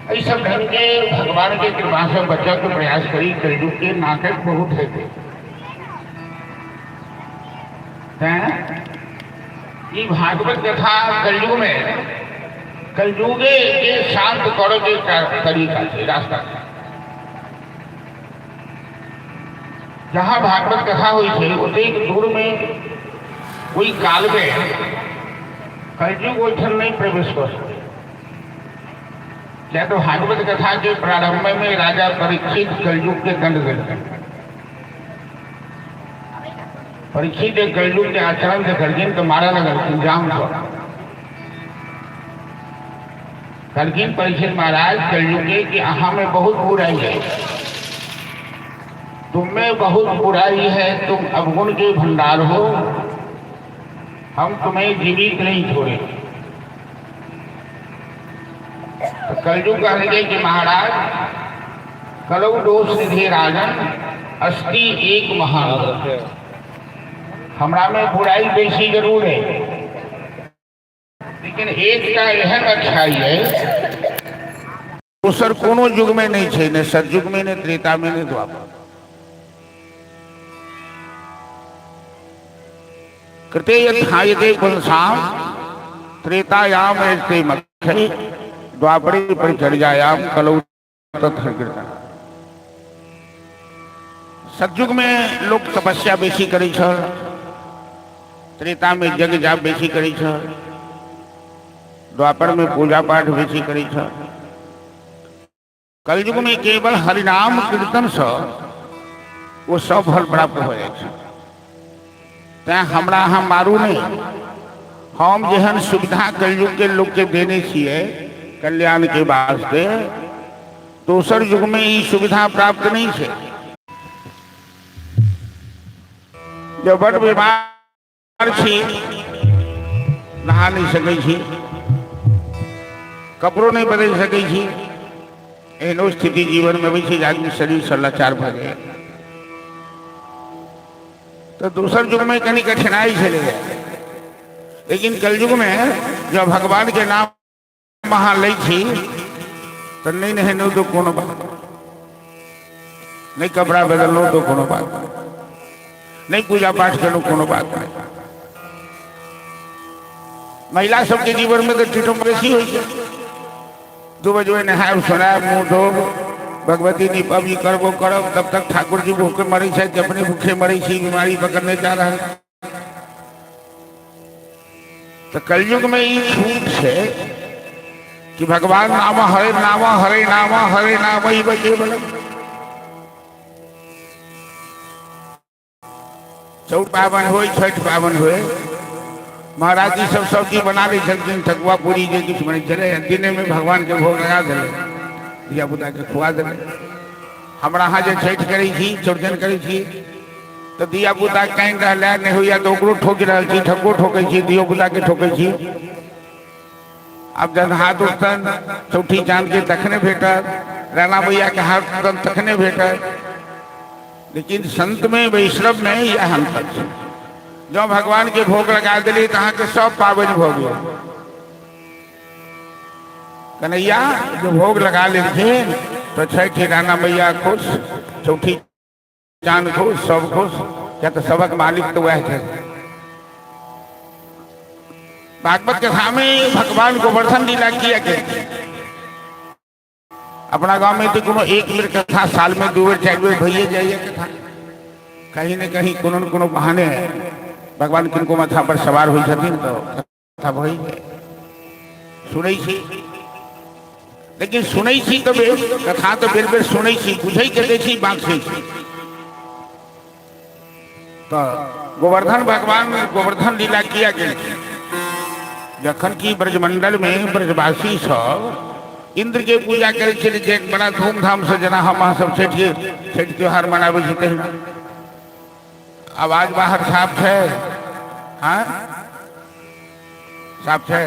ये सब ढंग के भगवान के कृपा से बच्चा के प्रयास करी कलयुग के नाटक बहुत है थे। ये भागवत कथा कलयुग में कलयुगे के शांत करो के तरीका से रास्ता जहाँ भागवत कथा हुई थी उसे दूर में कोई काल में कलयुग ओठन नहीं प्रवेश कर सकते। क्या तो भागवत कथा के प्रारंभ में राजा परीक्षित कलयुग के दंड देते परीक्षित कलयुग के आचरण से करगिन तो मारा लगा जाम करगिन परीक्षित महाराज कलयुगे कि अहा में बहुत बुराई है, तुम में बहुत बुराई है, तुम अवगुण के भंडार हो, हम तुम्हें जीवित नहीं छोड़े। तो कलयुग कहने कि महाराज कलौ दोष निधे राजन अस्ति एक महान, हमरा में बुराई बेसी जरूर है लेकिन एक का एहन अच्छाई है दूसर कोनो युग में नहीं छे, न सतयुग में न त्रेता में न द्वापर। कृते यथायते पुंसाम त्रेतायाम एते मक्खै द्वापरे परिचर्यायाम कलौ तत्कृतम्। सतयुग में लोग तपस्या बेसी करै छ, त्रेता में जग जाप बेसी करै छ, द्वापर में पूजा पाठ बेसी करै छ, कलयुग में केवल हरिनाम कीर्तन से वो सब फल प्राप्त हो जाए। तैं हमरा हम मारू नहीं, हम जेहन सुविधा कलयुग के लोग के देने छिए कल्याण के वास्ते, दोसर युग में ये सुविधा प्राप्त नहीं है। जब बड़ बीमार छी नहा नहीं सकै छी, कपड़ो नहीं बदल सकै छी, एहनो स्थिति जीवन में भी आदमी शरीर से लाचार भ गए तो दूसर युग में कहीं कठिनाई चले गए। लेकिन कलयुग में जब भगवान के नाम वहां लै छी तो नहीं नहेनो तो कोनो बात नहीं, कपड़ा बदलो तो कोनो बात नहीं, पूजा पाठ करो कोनो बात नहीं। महिला सबके जीवन में तो टिटम बेसी हो जाए, 2 बजे नहाय सोनाय मुँह धोब भगवती नी पबी करबो करब, तब तक ठाकुर जी भूखे मरे छे, अपने भूखे मरे छी, बीमारी पकड़ने जा रहा है। तो कलयुग में ये छूट है कि भगवान नाम हरे नाम हरे नाम हरे नाम ही बचे बोले। चौथ पावन हो, छठ पावन हो, महाराज जी सब सब्जी बना ली छथिन, ठकुआ पूरी जे किछु बने चले, दिने में भगवान के भोग लगा दिले, धिया पुता के खुआ दिले। हमरा यहाँ जे छठ करै छी, चौड़चन करै छी तो धिया पुता कहीं रहले नहीं होइया तो ओकरो ठोक रहल छी, ठकुओ ठोकै छी, धियो पुता के ठोकै छी। अब जब हाथ उठतन चौठी चांद के तखने भेटत, राणा भैया के हाथ उठतन तखने भेटत। लेकिन संत में वैष्णव में यह अंतर है, जो भगवान के भोग लगा दिली तो के सब पावन भोग कन्हैया जो भोग लगा लेते तो छठ राणा मैया खुश, चौठी चांद खुश, सब खुश, क्या तो सबक मालिक तो वह थे। भागवत कथा में भगवान गोवर्धन लीला किया गया। अपना गांव में तो कोनो एक बेर कथा साल में 2 बेर 4 बेर भइए जाइए कथा, कहीं न कहीं कोनो न कोनो बहाने भगवान किनको माथा पर सवार हुई छथिन तो कथा भई सुनै छी। लेकिन सुनै छी तो कथा तो बेर बेर सुनै छी, बुझै के छी, बाँचै छी। तो गोवर्धन भगवान गोवर्धन लीला किया गया। जखन की ब्रजमंडल में ब्रजवासी सब इंद्र के पूजा करे छे, बड़ा धूमधाम से जना हम सब छठ त्योहार मनाबे छे। आवाज बाहर साफ है, हाँ साफ है।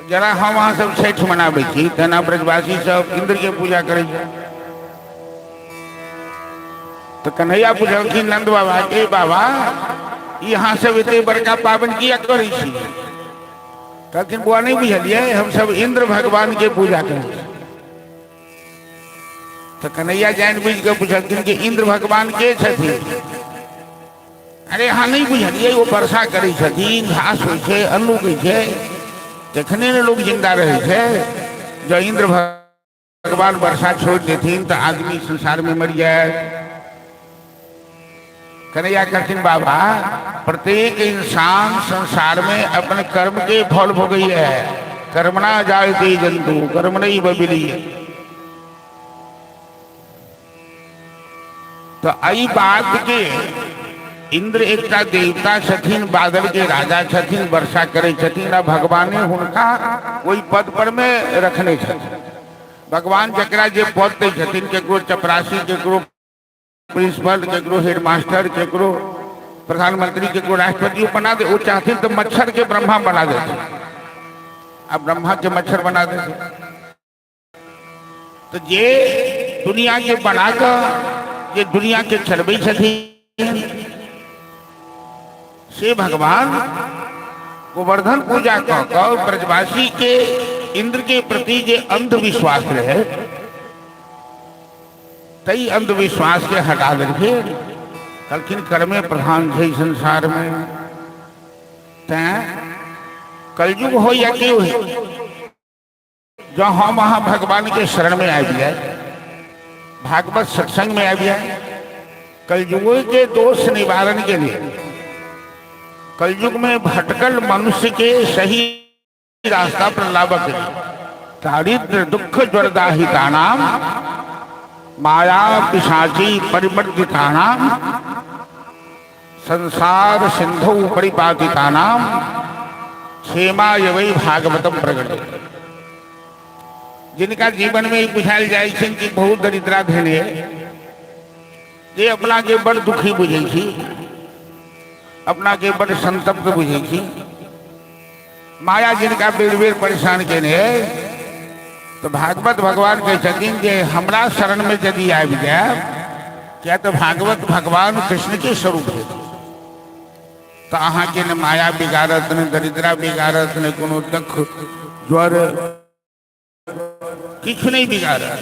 जरा हम वहां सब छठ मनाबे छी, तेना ब्रजवासी सब इंद्र के पूजा करे छे। तो कन्हैया पूछलखिन नंद बाबा के, बाबा यहाँ सब इतने बड़का पावन किया करे छी? कहथिन बुआ नहीं बुझलिए, हम सब इंद्र भगवान के पूजा करें। तो कन्हैया जान बुझ के पूछलखिन कि इंद्र भगवान के छथिन? अरे हाँ नहीं बुझलिए, वो वर्षा करै छथिन, घास होइ छै, अन्न उगै छै, जखने ने लोग जिंदा रहे छै। जो इंद्र भगवान वर्षा छोड़ देथिन तो आदमी संसार में मर जाए। कन्हैया कहथिन बाबा, प्रत्येक इंसान संसार में अपने कर्म के फल भोगई है। कर्मणा जायते जंतु कर्मणैव विलीयते। तो आई बात के इंद्र एकटा देवता छथिन, बादल के राजा छथिन, वर्षा करे छथिन, आ भगवाने हुनका ओई पद पर में रखने छथिन। भगवान जकरा जे पद दै छथिन, केकरो चपरासी, केकरो प्रिंसिपल, केकरो हेडमास्टर, केकरो प्रधानमंत्री, केकरो राष्ट्रपति बना दे। वो चाहथिन तो मच्छर के ब्रह्मा बना देते, अब ब्रह्मा के मच्छर बना देते। तो ये दुनिया के बनाकर ये दुनिया के चलबै छथिन से भगवान गोवर्धन पूजा कऽ ब्रजवासी के इंद्र के प्रति जे अंधविश्वास रहे, तई अंधविश्वास के हटा देलखिन। कहलखिन कर्मे प्रधान छै संसार में, तैं कलयुग हो या क्यों हो, जो हम वहां भगवान के शरण में आ जाए, भागवत सत्संग में आ जाए, कलयुग के दोष निवारण के लिए, कलयुग में भटकल मनुष्य के सही रास्ता पर लावक, दारिद्र दुख ज्वरदाहितानाम माया पिशाची परिवर्तितानाम संसार सिंधु परिपातितानाम क्षेमाय वै भागवतम प्रगटे। जिनका जीवन में बुझायल जाय छै कि बहुत दरिद्रा धेने, जे अपना के बड़ दुखी बुझै छी, अपना के बड़ संतप्त बुझै छी, माया जिनका बेर बेर परेशान केने है, तो भागवत भगवान कहे छथिन जे हमरा शरण में यदि आबि जाए, क्या तो भागवत भगवान कृष्ण के स्वरूप है, तो अहाँ के न माया बिगाड़त, न दरिद्रा बिगाड़त, न कोनो दुख ज्वर किछु नहीं बिगाड़त।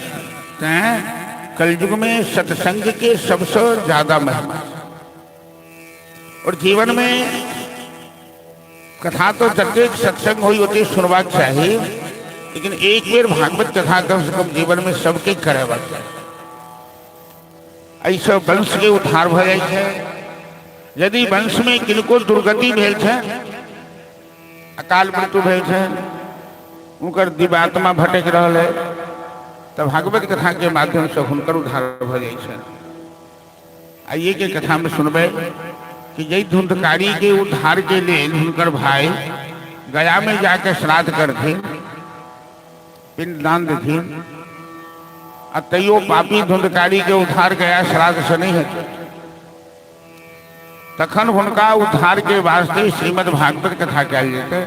कलयुग में सत्संग के सबसे ज्यादा महिमा, और जीवन में कथा तो जतेक सत्संग हो ओते सुनबाक चाहिए, लेकिन एक बेर भागवत कथा कम से कम जीवन में सबके करेबाक चाहिए। ऐसे वंश के उद्धार भ जाय छै। यदि वंश में किनको दुर्गति भेल छै, अकाल मृत्यु भेल छै, उनकर दिव्यात्मा भटक रहल है, तो भागवत कथा के माध्यम से हुनकर उद्धार भ जाय छै। आइए के कथा में सुनबे कि जय धुंधकारी के उद्धार के लिए हुनकर भाई गया में जाकर श्राद्ध करथिन, पिंडदान देथिन, आ तैयो पापी धुंधकारी के उद्धार गया श्राद्ध से नहीं है। तखन हुनका उद्धार के वास्ते श्रीमद् भागवत कथा कयल जेतै,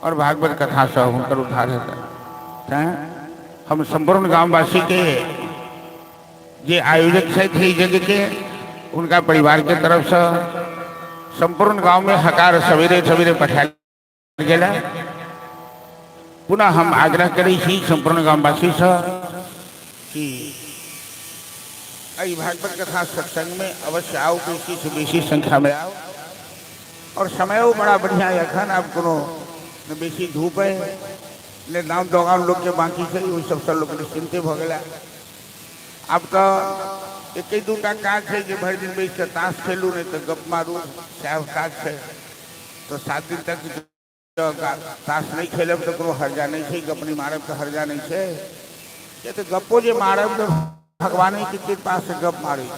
और भागवत कथा से हुनकर उद्धार हेतै। हम संपूर्ण गांववासी के जे आयोजक छथि यज्ञ के, उनका परिवार के तरफ से संपूर्ण गांव में हकार सवेरे सवेरे पठायल गेला। पुनः हम आग्रह करै छी संपूर्ण गांववासी से कि एहि भागवत कथा सत्संग में अवश्य आओ, बेसी से बेसी संख्या में आओ। और समय बड़ा बढ़िया है, अखन अब कोनो न बेसी धूप है, ने गाँव दोगान लोग के बाकी छै, ओहि सबसे लोग निश्चिंते भ गेला। अब तो एक दूटा काज है जो भर दिन बैठ के ताश खेलू, नहीं तो गप मारू, सैह काज है। तो 7 दिन तक ताश नहीं खेलब तो कोनो हर्जा नहीं है, गप नहीं मारब तो हर्जा नहीं है। ये तो गप्पो जे मारब तो भगवान की कृपा से गप मारे,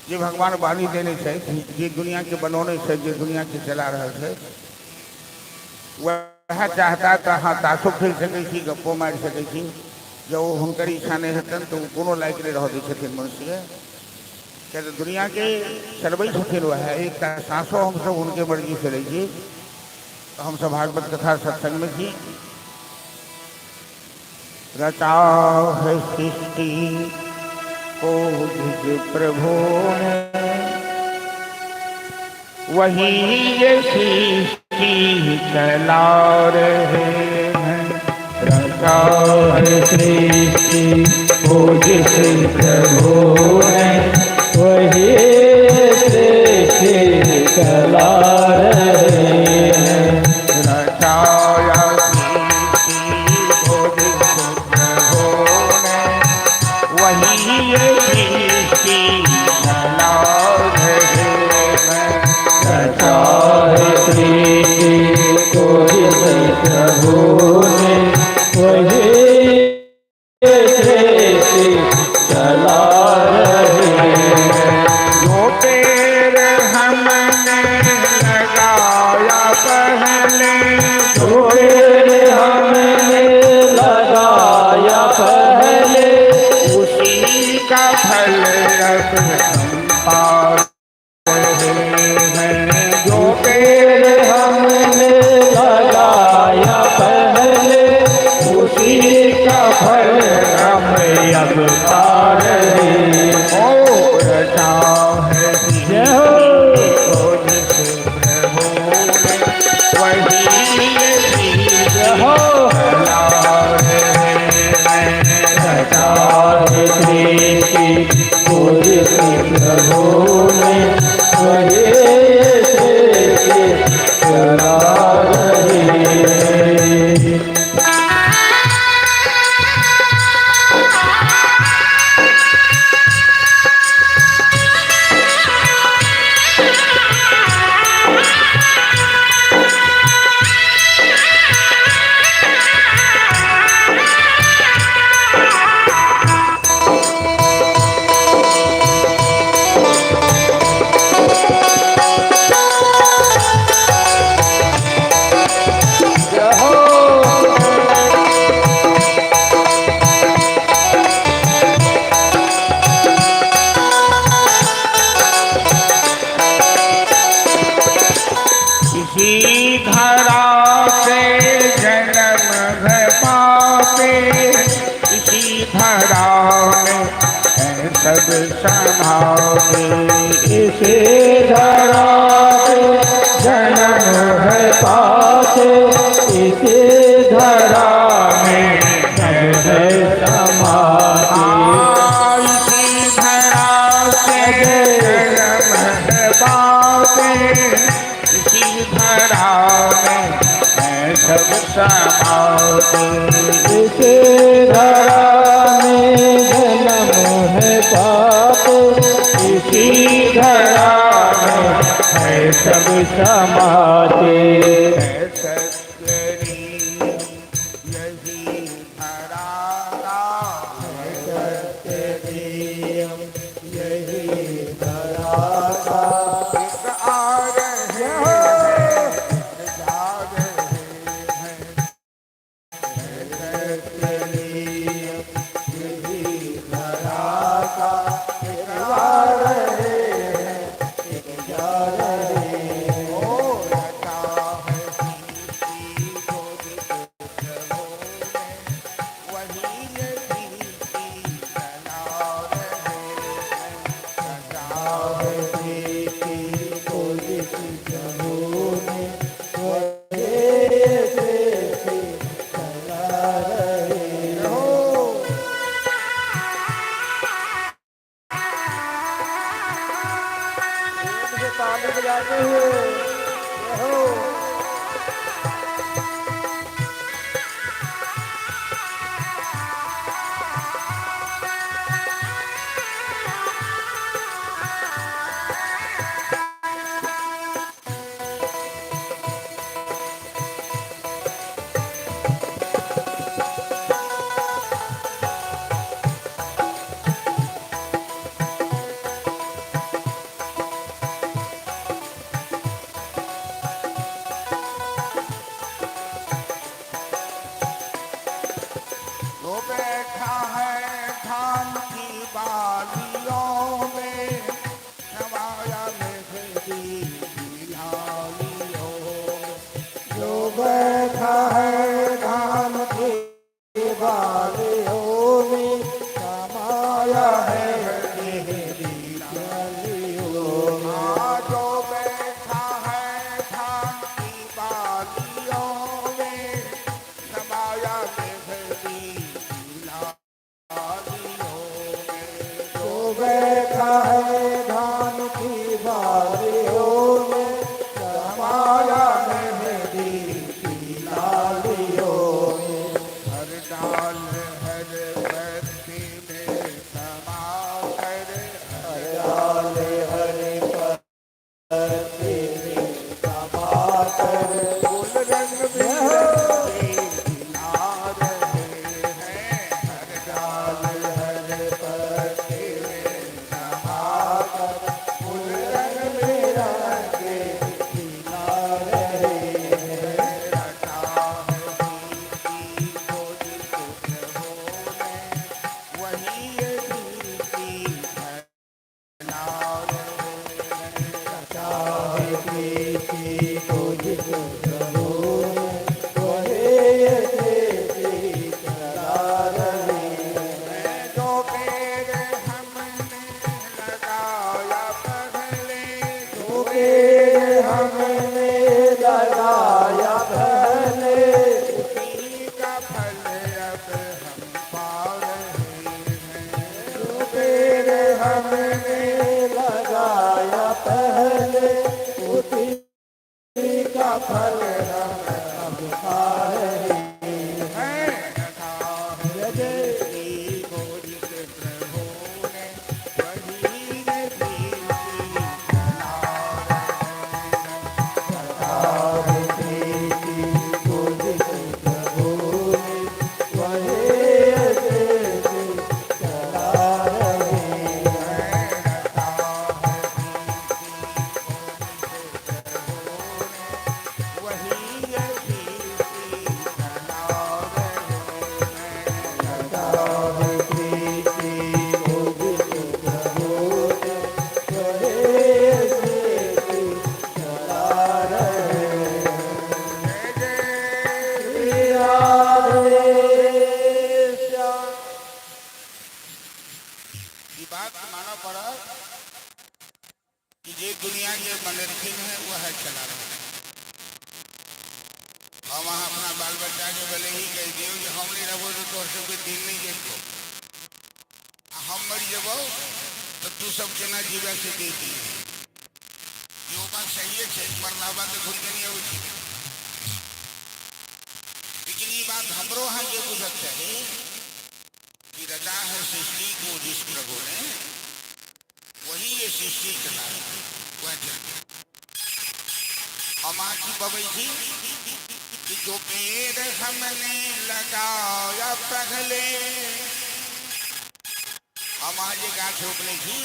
जे भगवान वाणी देने छै, जे दुनिया के बनौने छै, जे दुनिया के चला रहे छै, वह चाहता तो हाँ ताशो खेल सकै छी, गप्पो मारि सकै छी। जब वो हुनकर इच्छा नहीं हेतन तो कोनो लायक नहीं रह दै मनुष्य के। क्या तो दुनिया के चलबै छथिन वह, एक सांसों हम सब उनके मर्जी से लै छी। तो हम सब भागवत कथा सत्संग में छी। रचा है सृष्टि को जिस प्रभु ने, वही ये की चला रहे हैं। रचा है सृष्टि को जिस प्रभु ने, वही सृष्टि चला रहे हैं। रचाया सृष्टि को जिस प्रभु ने, वही ये सृष्टि चला रहे हैं। रचा है सृष्टि को जिस प्रभु ने, वही सृष्टि चला रहे हैं। जो पेड़ हमने लगाया पहले, जो पेड़ हमने लगाया पहले, उसी का फल अब हम पा रहे हैं। जो पेड़ हमने लगाया पहले, उसी का फल हम अब पा रहे हैं। ओ रचा है जय हो। को जिस प्रभु ने, वही ये सृष्टि हो। चला रहे हैं। रचा है सृष्टि को जिस प्रभु ने, वही सृष्टि चला रहे हैं। इसी धरा से जन्म है पाते, इसी धरा में है सब संभाते। इसे धरा पे जन्म है पाते, इसे धरा में सब है समाते। इसी धरा से जन्म है पाते, इसी धरा में है सब समाते। इसे धरा में जन्म है पाते, इसी धरा में है सब समाते। है सत्करी यही धरा यही धरा का एक आ रहे हैं, जा रहे हैं। जो बैठा है धान की बारियों में, समाया मेहंदी की लालियों में। हर डाल हर पत्ती में समा कर, हर डाल हर पत्ती में समा कर, फूल रंग बिरंगे खिला रहे हैं। हर डाल हर पत्ती में समा कर, फूल रंग बिरंगे खिला रहे हैं। रटा है दीदी को जिसको होने, वही ये दीदी फैला रहे हैं। चाहे प्रीति को जिसको प्रभु ने, वही प्रीति चला रही है। जो पेड़ हमने लगाया पहले, जो पेड़ हमने लगाया पहले, उसी का फल अब हम पा रहे हैं। जो पेड़ हमने लगाया पहले, उसी का फल हम अब पा रहे हैं। रखा है दीदी को जिस प्रभु ने, वही ये दीदी चला चाहे प्रीति को जिस प्रभु ने, वही प्रीति चला रहे हैं। वही ये दीदी चला रहे हैं। चाहे प्रीति को जिस प्रभु ने, वही प्रीति चला रहे हैं। श्री राधे श्याम। ये बात मानो पड़ा कि ये दुनिया के मनरखिन है वह चला रहा है। और वहाँ अपना बाल बच्चा के भले ही कह दियो कि हम नहीं रहो तो तोर सबके दिन नहीं देखो, हम मर जबो तो तू सब केना जीवा से देती है। यो बात सही है, मरना बात तो खुल के नहीं होती। लेकिन ये बात हमरो यहाँ ये बुझत है कि रचा है सृष्टि को जिस प्रभु ने, वही ये सृष्टि चला रहा है, वह चल हम की बबई थी कि जो पेड़ हमने लगाया पहले, हम आज गाछ रोपने की,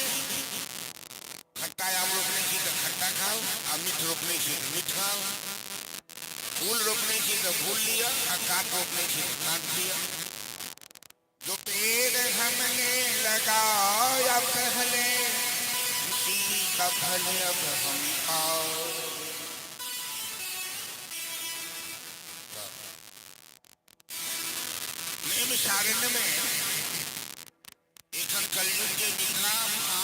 खट्टा आम रोपने की तो खट्टा खाओ, अमिट रोपने की तो मीठ खाओ, फूल रोपने की तो फूल लिया, और काट रोपने की तो काट लिया। जो पेड़ हमने लगाया पहले, उसी का फल अब हम खाओ। सारण्य में एक कलयुग के बीतना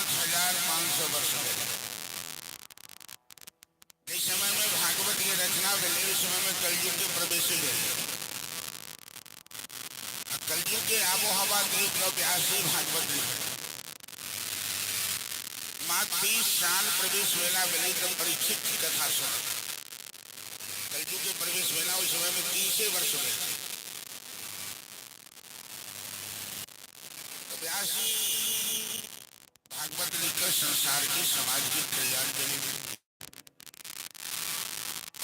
5500 वर्ष पहले, इस समय में भागवत की रचना भेले, इस समय में कलयुग के प्रवेश भेले। कलयुग के आबो हवा देख लो, व्यासी भागवत लिखे मात्र 30 साल प्रवेश वेला भेले तो परीक्षित की कथा सुन। कलयुग के प्रवेश वेला उस समय में 30 वर्ष भेले। व्यासी भागवत लिखकर संसार की समाज की कल्याण के लिए,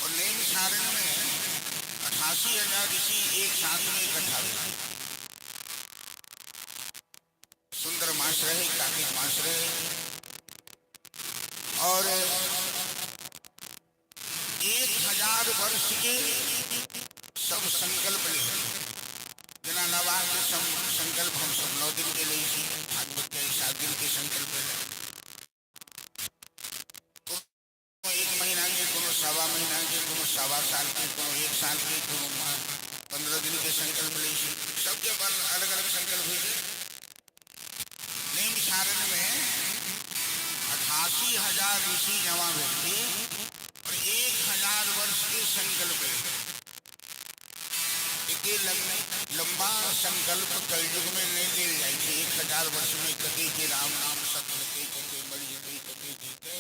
और नेम सारण में 88,000 ऋषि एक साथ में इकट्ठा हुए। सुंदर मास रहे, कार्तिक मास रहे, और 1000 वर्ष के सब संकल्प ले। जना नवाह के संकल्प हम सब 9 दिन के लिए, भागवत के 7 दिन के संकल्प है। एक महीना के, कोनो 1.25 महीना के, कोनो 1.25 साल के, कोनो 1 साल के, कोनो 15 दिन के संकल्प ले। सबके अलग अलग संकल्प हुए। नेम सारण में 88,000 ऋषि जमा व्यक्ति और 1000 वर्ष के संकल्प है। के लंबा संकल्प कलयुग में नहीं ले जाए 1000 वर्ष में कभी के राम नाम सत्य के कभी मरी गई कभी जीते।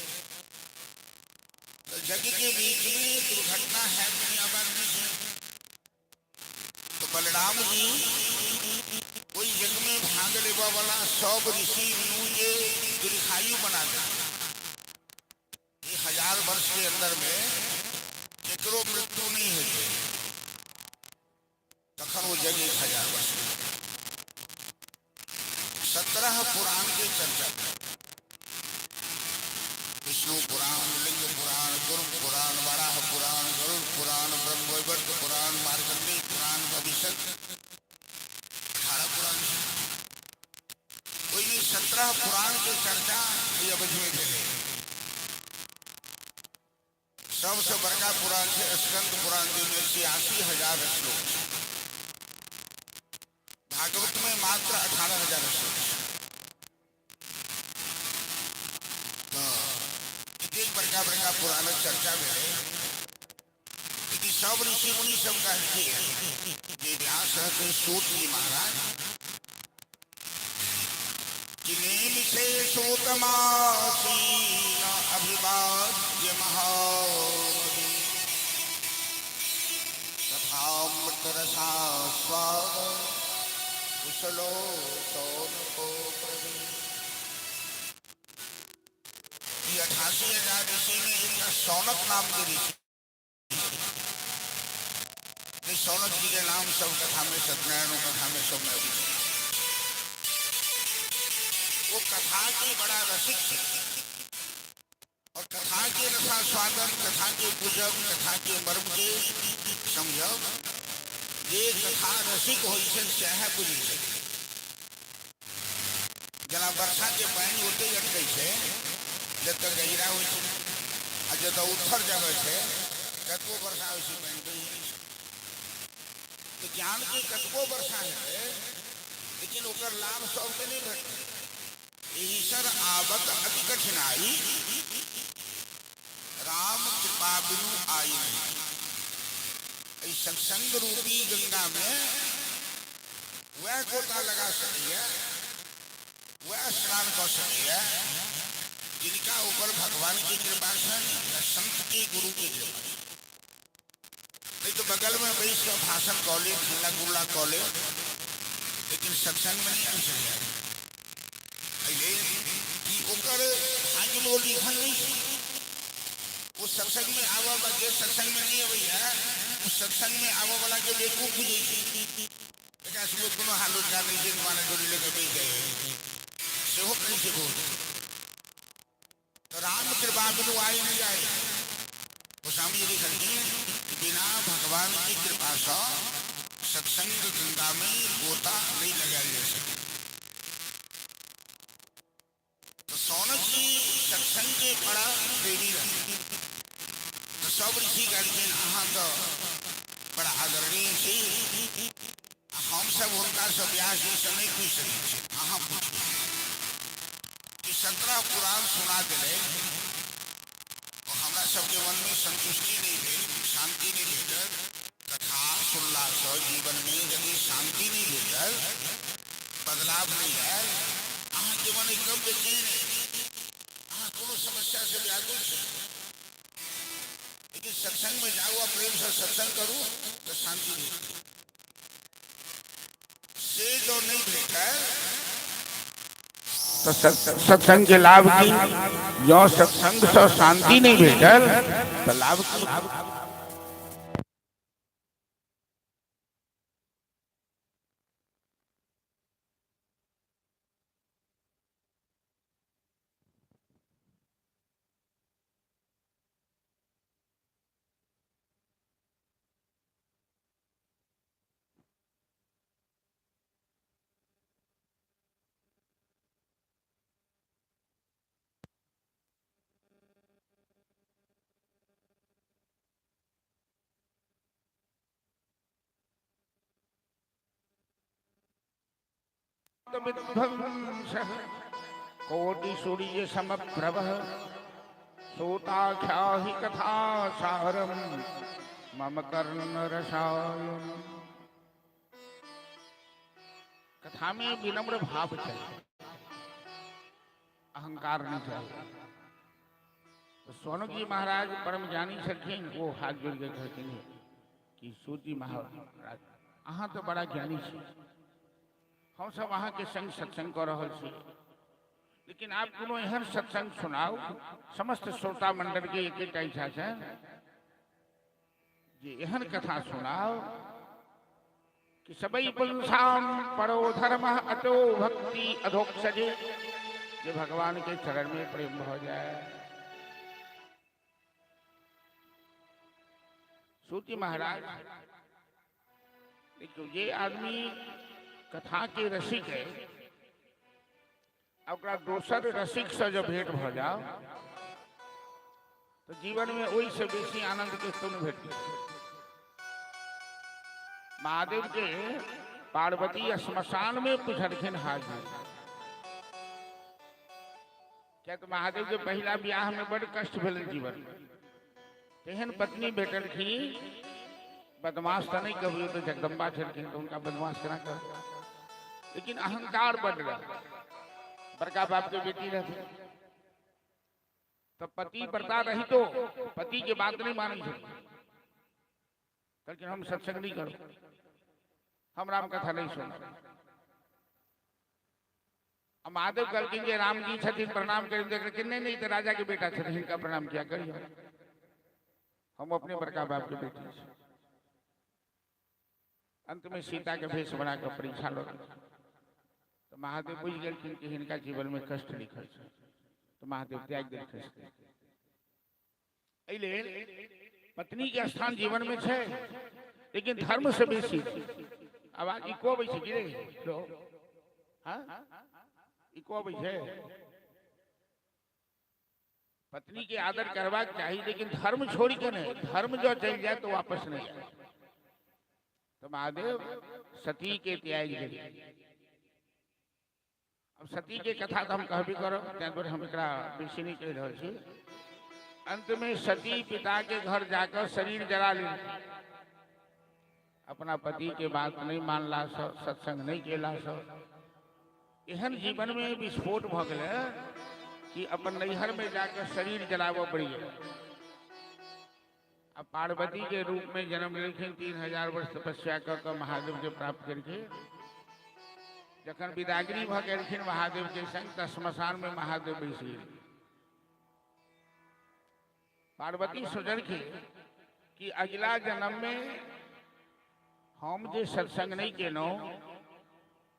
तो जग के बीच में दुर्घटना है दुनिया भर की। तो बलराम जी कोई जग में भाग लेवा वाला 100 ऋषि मुझे दीर्घायु बना दे। 1000 वर्ष के अंदर में केकरो मृत्यु नहीं है तखन वो जग 1000 वर्ष 17 पुराण के चर्चा विष्णु पुराण लिंग पुराण गुरु पुराण वराह पुराण गरुड़ पुराण ब्रह्मवैवर्त पुराण मार्कंडेय पुराण भविष्य 18 पुराण कोई नहीं 17 पुराण की चर्चा ये अवधि में चले। सबसे बड़का पुराण है स्कंद पुराण जिनमें 86,000 श्लोक। भागवत में मात्र 18,000 श्लोक। तो एक बड़का बड़का पुराण चर्चा में सब ऋषि मुनि सब कहते हैं ये व्यास रहते सूत जी महाराज जिन्हें से सूतमासीन अभिवाद्य महामहि तथा मृतरसा स्वाद कुशलो सौनको प्रवीण। 88,000 ऋषि में एक सौनक नाम के ऋषि सौनक जी के नाम सब कथा में सत्यनारायण कथा में सब में वो कथा के बड़ा रसिक थे और कथा के रसा स्वागत कथा के पूजक कथा के मर्म के समझब ये कथा रसिक हो चाहे बुझी से जना वर्षा के पानी होते अटके जब तक गहिरा हो जब उत्तर जगह है कतको वर्षा हो पानी बही तो ज्ञान के कतको वर्षा है लेकिन ओकर लाभ सबके नहीं भेटते। ईश्वर आवत अति कठिनाई राम कृपा बिनु आई नहीं। सत्संग रूपी गंगा में वह गोता लगा सकती है वह स्नान कर सकती है जिनका ऊपर भगवान की कृपा से या संत के गुरु की कृपा। नहीं तो बगल में बैठ का भाषण कॉलेज खिल्ला गुल्ला कॉलेज लेकिन सत्संग में नहीं आ सकता कि ओकर भाग्य में लिखल नहीं वो सत्संग में आवा जे सत्संग में नहीं अबै है उस सत्संग में आवा वाला के बेवकूफ बुझे एकरा सब कोनो हालत जाने जे माने डोरी लेके बैठ गए से हो पूछे बोल तो राम कृपा बिनु आई नहीं जाए। वो स्वामी जी लिखल बिना भगवान की कृपा से सत्संग गंगा में गोता नहीं लगाया जा सके। तो सौनक जी सत्संग के बड़ा प्रेमी रहे तो सब ऋषि कहते अहाँ तो बड़ा आदरणीय छी हम सब उनका सब व्यास जी से नहीं पूछ सके अहाँ पूछिए कि 17 पुराण सुना दिले और हमारा सबके मन में संतुष्टि नहीं भेल शांति नहीं भेटल कथा सुनला से जीवन में यदि शांति नहीं भेटल बदलाव नहीं आयल अहाँ के मन एकदम बेचैन है अहाँ कोनो समस्या से व्याकुल है लेकिन सत्संग में जाओ प्रेम से सत्संग करो तो शांति भेटल से जो नहीं भेटल तो सत्संग के लाभ की जो सत्संग से शांति नहीं भेटल तो लाभ की कोटि सूर्य समप्रभ सोताख्या हि कथा सारम मम कर्ण रसायन। कथा में विनम्र भाव चाहिए, अहंकार नहीं चाहिए। तो सोनक जी महाराज परम ज्ञानी छथिन, वो हाथ जोड़ के कहथिन कि सूत जी महाराज अहाँ तो बड़ा ज्ञानी छी, हम सब अहाँ के संग सत्संग कर रहल छी, लेकिन आप कोनो एहन सत्संग सुनाओ, समस्त श्रोता मंडल के एकटा इच्छा छै जे एहन कथा सुनाओ कि सबई पुंसाम परो धर्म अतो भक्ति अधोक्षजे, जे भगवान के चरण में प्रेम हो जाए। सूत महाराज देखो, ये आदमी कथा के रसिक है, ओकरा दोसर रसिक से जब भेंट भ जाओ तो जीवन में वही से बेसी आनंद के तुम भेट। महादेव के पार्वती श्मशान में पूछलखिन हाजिर, क्या तो महादेव के पहला ब्याह में बड़ कष्ट भेल जीवन में, तेहन पत्नी भेटलखिन, बदमाश तो नहीं कभी, तो जगदम्बा छलखिन, तो उनका बदमाश केना कर, लेकिन अहंकार बढ़ रहा, बड़का बाप के बेटी रहती, तो पति बढ़ता रही तो पति के बात नहीं मानी थी, लेकिन हम सत्संग नहीं करो, हम राम कथा नहीं सुनो। अब महादेव कहलखिन जे राम जी छथिन, प्रणाम करें, नहीं तो राजा के बेटा छथिन, इनका प्रणाम किया करिए, हम अपने बड़का बाप के बेटी हैं। अंत में सीता के भेष बनाकर परीक्षा लो, तो महादेव बुझ गए कि इनका जीवन में कष्ट लिखल है, तो महादेव त्याग देलखिन। पत्नी के स्थान जीवन में है, लेकिन धर्म से बेसी। आवाज इको अबै छै कि रे लो, हां इको अबै छै। पत्नी के आदर करबाक चाहिए, लेकिन धर्म छोड़ के नहीं, धर्म जो चल जाए तो वापस नहीं आए। तो महादेव सती के त्याग दिए। अब सती के कथा तो हम कहबे करो, हम एकरा बेसी नहीं कह रहे छी। अंत में सती पिता के घर जाकर शरीर जला ली, अपना पति के बात नहीं मानला, सत्संग नहीं केला, एहन जीवन में विस्फोट भ गए कि अपन नैहर में जाकर शरीर जलाव पड़ी। अब पार्वती के रूप में जन्म लेकिन 3000 वर्ष तपस्या कर महादेव के प्राप्त करके जखन विदागरी भ गेलखिन महादेव के संग, त श्मशान में महादेव बैसी। पार्वती सोचलखिन कि अगला जन्म में हम जे सत्संग नहीं केनो,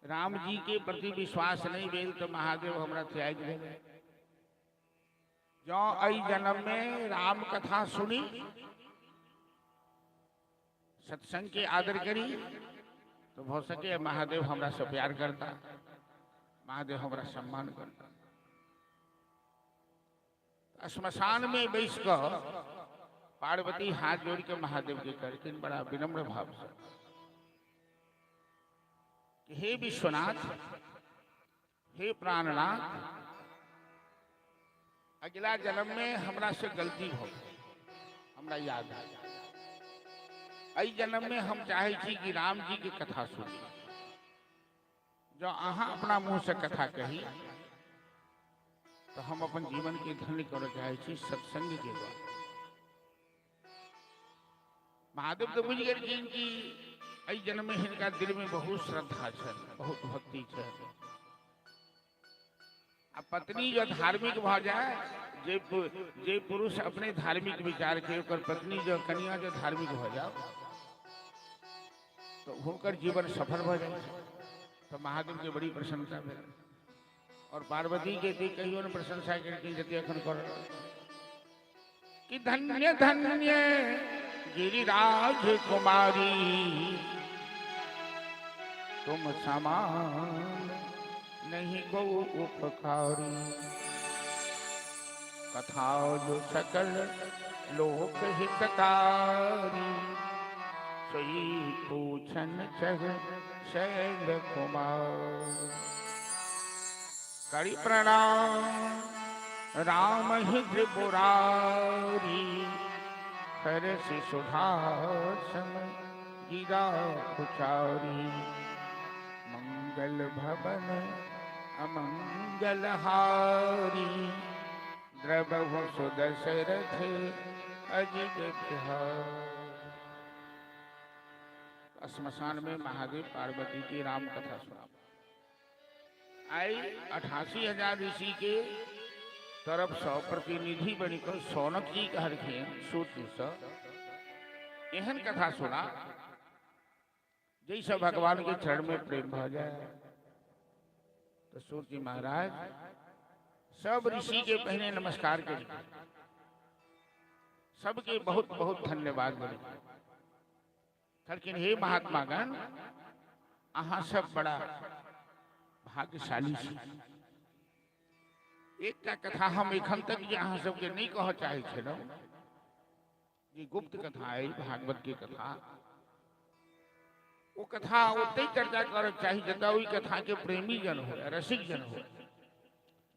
राम जी के प्रति विश्वास नहीं भेल, तो महादेव हमरा त्याग देले। जो अई जन्म में राम कथा सुनी, सत्संग के आदर करी, तो हो सके महादेव हमरा से प्यार करता, महादेव हमरा सम्मान करता। श्मशान में बैस कर पार्वती हाथ जोड़ के महादेव के करके बड़ा विनम्र भाव से, हे विश्वनाथ, हे प्राणनाथ, अगला जन्म में हमरा से गलती हो, हमरा याद आ, अई जन्म में हम चाहे छी कि राम जी की कथा सुनी। जो अहाँ अपना मुंह से कथा कही, तो हम अपन जीवन के धन्य कर चाहे छी सत्संग के द्वारा। महादेव तो बुझ गए कि अई जन्म में हिनका दिल में बहुत श्रद्धा है, बहुत भक्ति है। अब पत्नी जो धार्मिक भ जाए, जे पुरुष अपने धार्मिक विचार के, ओकर पत्नी जो कन्या जो धार्मिक हो जाओ, तो होकर जीवन सफल हो जाए। तो महादेव के बड़ी प्रशंसा भेल, और पार्वती के कहियो न प्रशंसा करके जते अखन कर कि धन्य धन्य गिरिराज कुमारी, तुम समान नहीं को उपकारी। कथा जो सकल लोक हितकारी, सोई पूछन चह शैल कुमार। करि प्रणाम राम ही त्रिपुरारी, हरषि सुधासन गिरा कुचारी। मंगल भवन अमंगल हारी, द्रवहु सुदशरथ अजित बिहारी। श्मशान में महादेव पार्वती की राम कथा सुना। आई 88,000 ऋषि के तरफ सौ प्रतिनिधि बनिकर सौनक जी कहर सूत्र से एहन कथा सुना जैसे भगवान के चरण में प्रेम भ जाए। तो सूत जी महाराज सब ऋषि के पहले नमस्कार करी, सबके बहुत बहुत धन्यवाद करी। लेकिन हे महात्मागण, अहाँ सब बड़ा भाग्यशाली छी। एक कथा हम एखन तक जे अहाँ सबके नहीं कह चाहे छलहुँ, जे गुप्त कथा है भागवत की कथा, वो कथा ओते चर्चा करक चाहिए जतऽ ओई कथा के प्रेमी जन हो, रसिक जन हो,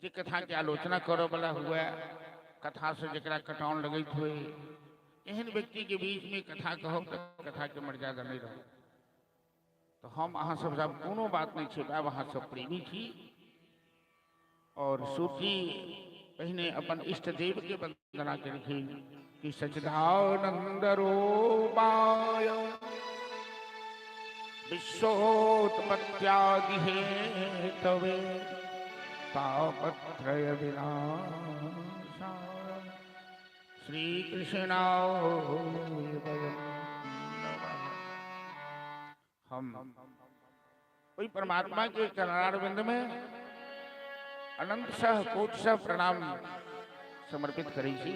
जे कथा के आलोचना करे वाला हुए, कथा से जकरा कटाउन लगैत हुए, एहन व्यक्ति के बीच में कथा कहो तो कथा के मर्यादा नहीं रहे। तो हम अहाँ सब कोनो बात नहीं छे, आब अहाँ सब प्रेमी छी। और सूची पहने अपन इष्ट देव के वंदना करी कि सच्चिदानंद रूपाय विश्वोत्पत्त्यादि हेतवे तापत्रय विनाशाय श्री कृष्णाय वयं नमः। हम वही परमात्मा के चरणारविंद में अनंत सह कोट सह प्रणाम समर्पित करी छी,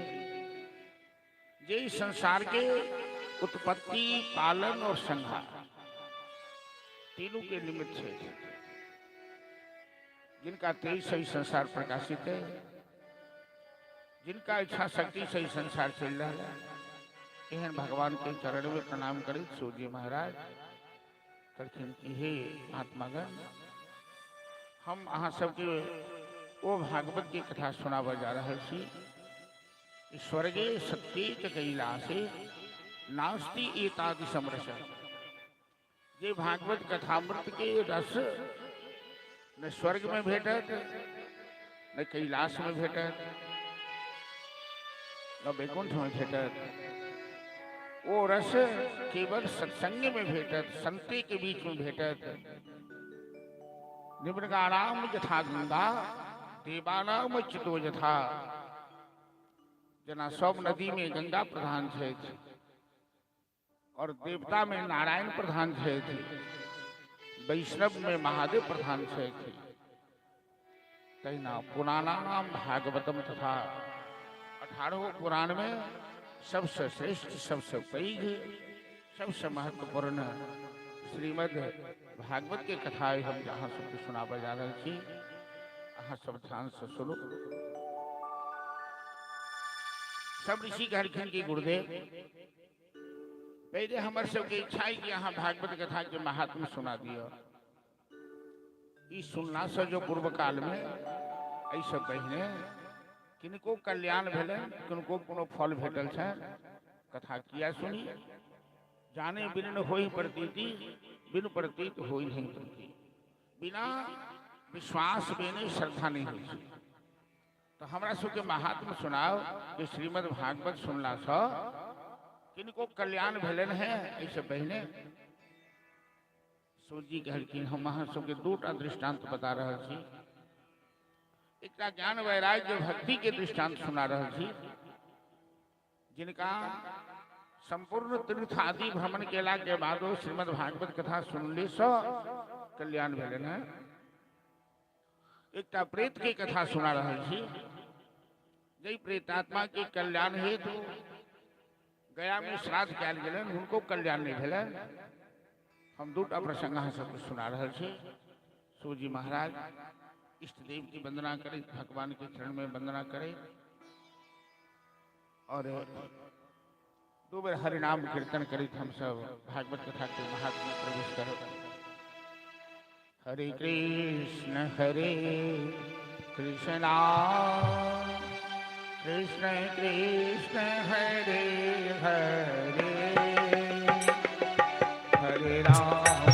जे संसार के उत्पत्ति, पालन और संहार तीनों के निमित्त है, जिनका तेज से संसार प्रकाशित है, जिनका इच्छा शक्ति से संसार चल रहा है, एहन भगवान के चरण में प्रणाम करी सूर्य महाराज कहथिन कि हे महात्मागण, हम अहाँ सबके वो भागवत की कथा सुनाबा जा रहे छी। स्वर्गे सत्ये च कैलासे नास्ति एतादि समरस। जे भागवत कथामृत के रस न स्वर्ग में भेटत, न कैलाश में भेटत, न वैकुंठ में भेटत। वो रस केवल सत्संग में भेटत, संते के बीच में भेटत। निमृगाणाम यथा गंगा देवानाम चितो यथा। जना सब नदी में गंगा प्रधान है और देवता में नारायण प्रधान है, वैष्णव में महादेव प्रधान है। तैना पुराणानाम भागवतम तथा 18 पुराण में सबसे श्रेष्ठ, सबसे पैघ, सबसे महत्वपूर्ण श्रीमद् भागवत के कथाएं हम जहाँ सबको सुनाबा जा रहे छी। अहाँ सब ध्यान से सुनो। सब ऋषि कहलखिन कि गुरुदेव, पहले हमार सबके इच्छा है कि अहाँ भागवत कथा के महात्म सुना दियो। ई सुनना से जो पूर्व काल में ऐसे पहिने किनको कल्याण भेलन, किनको कोनो फल भेटल छै, कथा किया सुनी। जाने बिन होई प्रतीति, बिन प्रतीत होई नहीं प्रतीति। बिना विश्वास बिना श्रद्धा नहीं होई। तो हमरा सबके महात्म सुनाओ कि श्रीमद् भागवत सुनला से किनको कल्याण भेलन है। ऐसे पहले सूर्य कहलखिन हम अहाँ सबके दूटा दृष्टांत बता रहे छी। एक ज्ञान वैराग्य भक्ति के दृष्टांत सुना रहे छी, जिनका संपूर्ण तीर्थ आदि भ्रमण केला के बाद श्रीमद् भागवत कथा सुनले से कल्याण भेलन है। एक प्रेत के कथा सुना रहे छी, जै प्रेतात्मा के कल्याण हेतु गया में श्राद्ध कयल गेलन, उनको कल्याण नहीं भेलन। हम दूटा प्रसंग अहाँ सबके सुना रहे छी। सूर्य महाराज इष्ट देव की वंदना करें, भगवान के चरण में वंदना करें और 2 बेर हरिनाम कीर्तन करें। हम सब भागवत कथा के महात्म में प्रवेश करें। हरे कृष्ण कृष्ण कृष्ण हरे हरे, हरे राम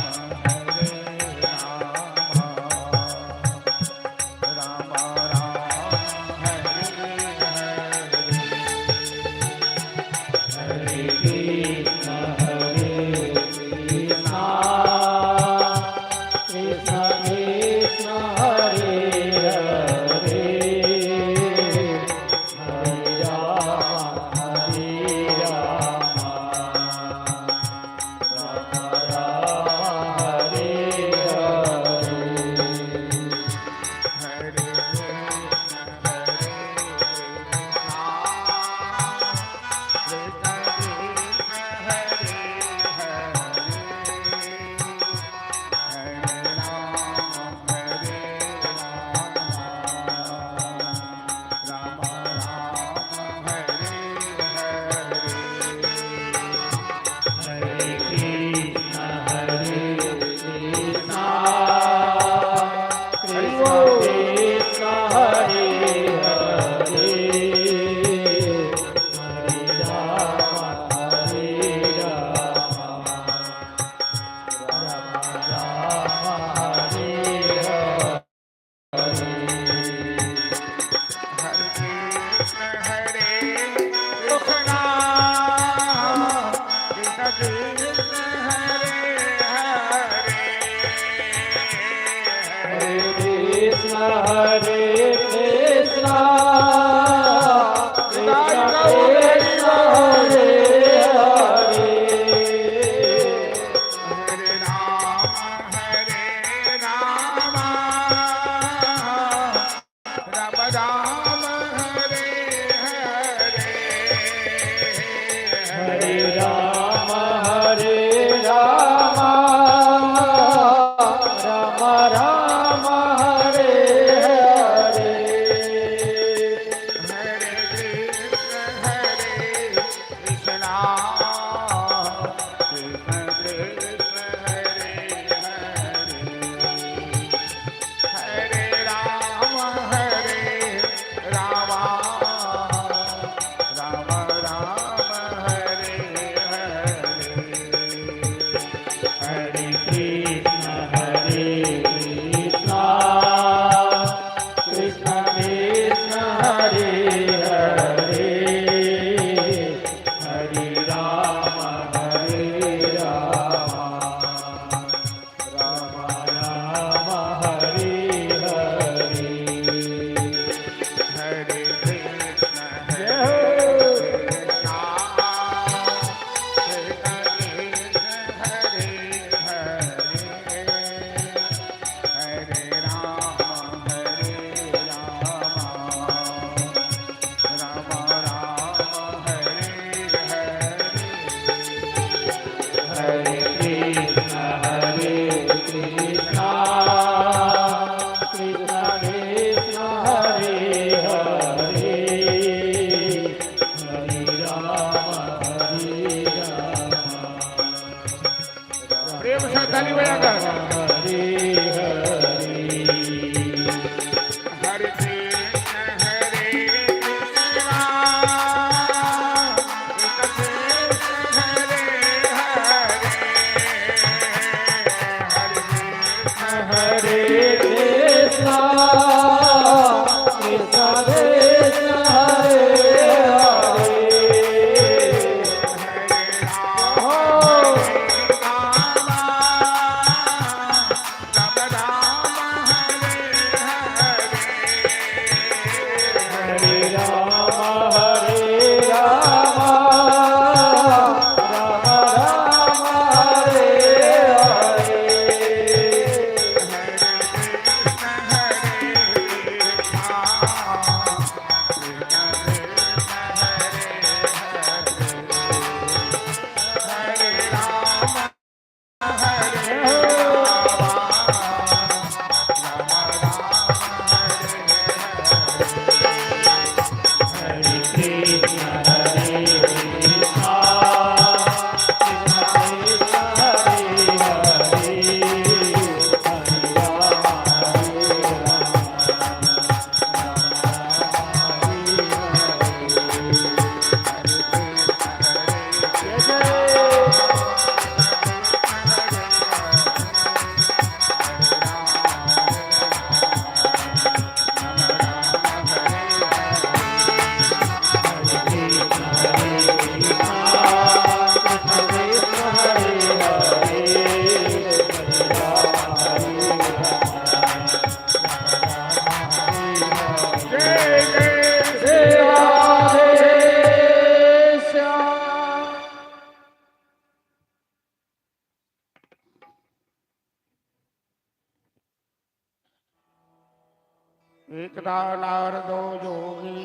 एकदा नारदो योगी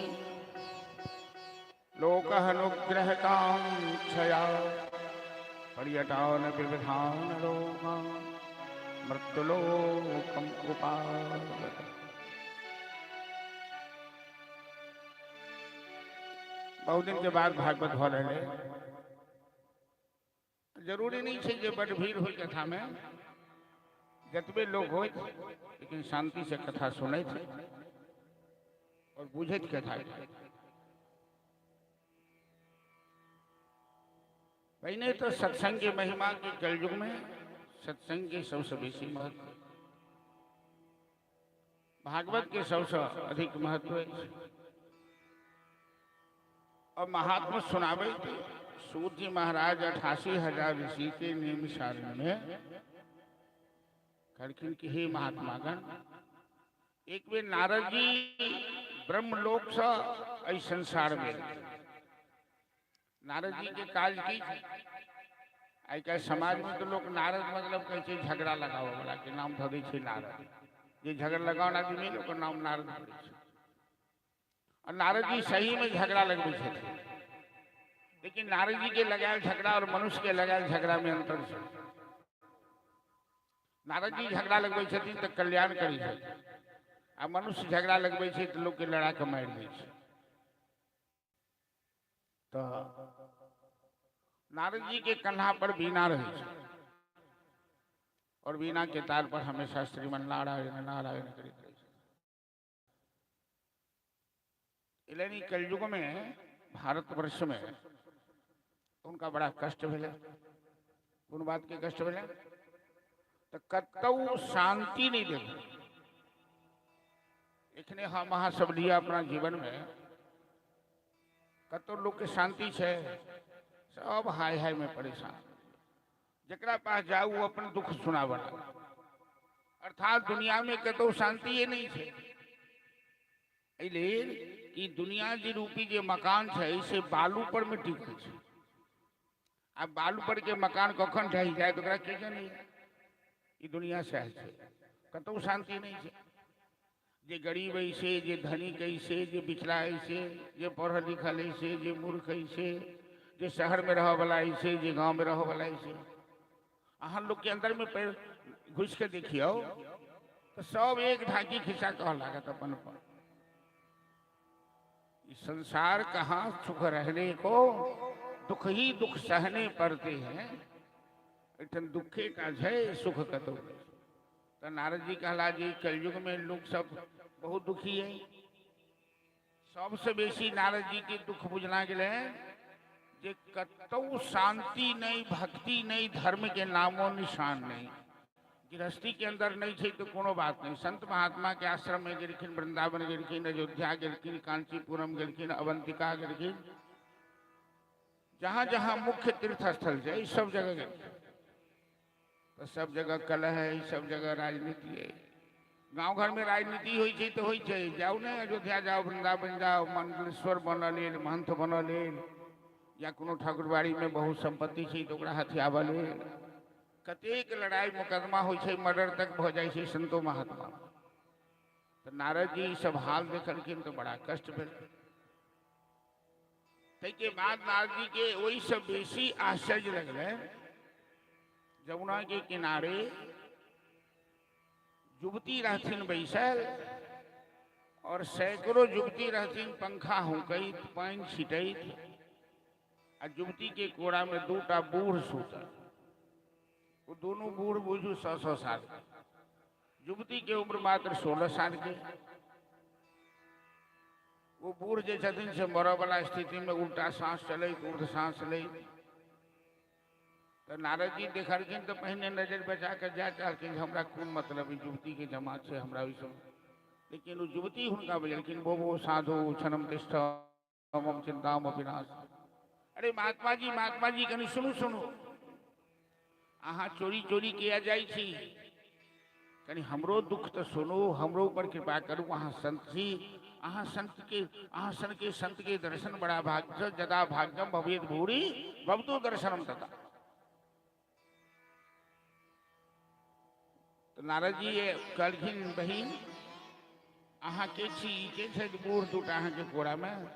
लोकानुग्रह कांक्षया पर्यटान विविधान लोकान मृत्युलोकम उपागत। बहुत दिन के बाद भागवत हो रहे। जरूरी नहीं है जे बड़ भीड़ हो कथा में, जतबे लोग हो लेकिन शांति से कथा सुने और बुझे कथा। पहले तो सत्संग की महिमा के कलयुग में सत्संग के सबसे बेसी महत्व, भागवत के सबसे अधिक महत्व है। और महात्मा सुनावे सूत जी महाराज 88,000 ऋषि के नियम सारण में करकिन की ही महात्मागण एक वे नारद जी ब्रह्मलोक से इस संसार में नारद जी के काज की आई का समाज में तो लोग नारद मतलब कैसे झगड़ा लगाओ वाला के नाम धरे छे नारद ये झगड़ा लगाओ आदमी लोग का नाम नारद धरे छे और नारद जी सही में झगड़ा लगबे छे लेकिन नारद जी के लगायल झगड़ा और मनुष्य के लगायल झगड़ा में अंतर है नारद जी झगड़ा लगबे छथिन तो कल्याण करी छथिन आ मनुष्य झगड़ा लगबे छे तो लोग के लड़ा के मार दै छे तो नारद जी के कन्हा पर बीना रहे छे और बीना के तार पर हमेशा श्रीमन नारायण नारायण करित रहे छे इलेनी कलयुग में भारतवर्ष में उनका बड़ा कष्ट भेले उन बात के कष्ट भेले तो कतौ शांति नहीं देखे एखने हम अहाँ सब लिया अपना जीवन में कतौ लोग के शांति छे सब हाय हाय में परेशान जकरा पास जाऊ वो अपन दुख सुनावा अर्थात दुनिया में कतौ शांति ये नहीं छे इसलिए कि दुनिया जी रूपी जे मकान छे से बालू पर में टिकल छे अब बालू पर के मकान कखन ढह जाए तो के जाने ई दुनिया से है कतौ शांति नहीं छे जे गरीब ऐसे जे धनिक ऐसे जे बिचला ऐसे जे पढ़ल लिखल ऐसे जे मूर्ख ऐसे जे शहर में रह वाला ऐसे जे गांव में रह वाला ऐसे अहाँ लोग के अंदर में पैर घुस के देखियो तो सब एक ढाकी खिंचा कह लागत अपन पर इस संसार कहाँ सुख रहने को दुख ही दुख सहने पड़ते हैं इतन दुखे का जय सुख कतो तो नारद जी कहला जी कलयुग में लोग सब बहुत दुखी है सबसे बेसी नारद जी के दुख बुझना गए जे कतौ शांति नहीं भक्ति नहीं धर्म के नामो निशान नहीं गृहस्थी के अंदर नहीं छे तो कोनो बात नहीं संत महात्मा के आश्रम में गेलखिन वृंदावन गेलखिन अयोध्या गेलखिन कांचीपुरम गेलखिन अवंतिका गेलखिन जहाँ जहाँ मुख्य तीर्थ स्थल है सब जगह गए तो सब जगह कलह है सब जगह राजनीति है गांव घर में राजनीति होई छे तो होई छे जाओ ना अयोध्या जाओ वृंदावन जाओ मंडलेश्वर बनल महंत बनल या कोनो ठाकुरबाड़ी में बहुत संपत्ति छे तो ओकरा हथियावल कतेक लड़ाई मुकदमा होई छे मर्डर तक भ जाय छे संतो महात्मा तो नारद जी सब हाल देखलखिन तो बड़ा कष्ट भेल के बाद नारद जी के वही सब बेसी आश्चर्य लगले जमुना के किनारे युवती रहथिन बैसल और सैकड़ों युवती रहथिन पंखा हुकैत पानी छिटैत आ युवती के कोड़ा में दूटा बूढ़ सुतल वो दोनों बूढ़ बुझू 100 साल युवती के उम्र मात्र 16 साल के वो बूढ़ जे छथिन से मरऽ वाला स्थिति में उल्टा सांस चले ऊर्ध सांस ले तो नारद जी देखलखिन तो पहले नजर बचा कर जा चाहलखिन हमरा कोन मतलब युवती के जमात से हमरा ई सब लेकिन वो युवती हुनका बजलखिन वो साधु क्षणम तिष्ठ मम चिंताम विनाश अरे महात्मा जी कनी सुनू सुनू अहाँ चोरी चोरी किया जाय छी कनी हमरो दुख तो सुनो हमरो ऊपर कृपा करू अहाँ संत छी अहाँ सन के संत के दर्शन बड़ा भाग्य जदा भाग्यम भवेत भूरि भवतो दर्शनम तथा तो नारद जी कहलखिन बहिन अहाँ के छी के छै बूढ़ दूटा अहाँ के कोड़ा में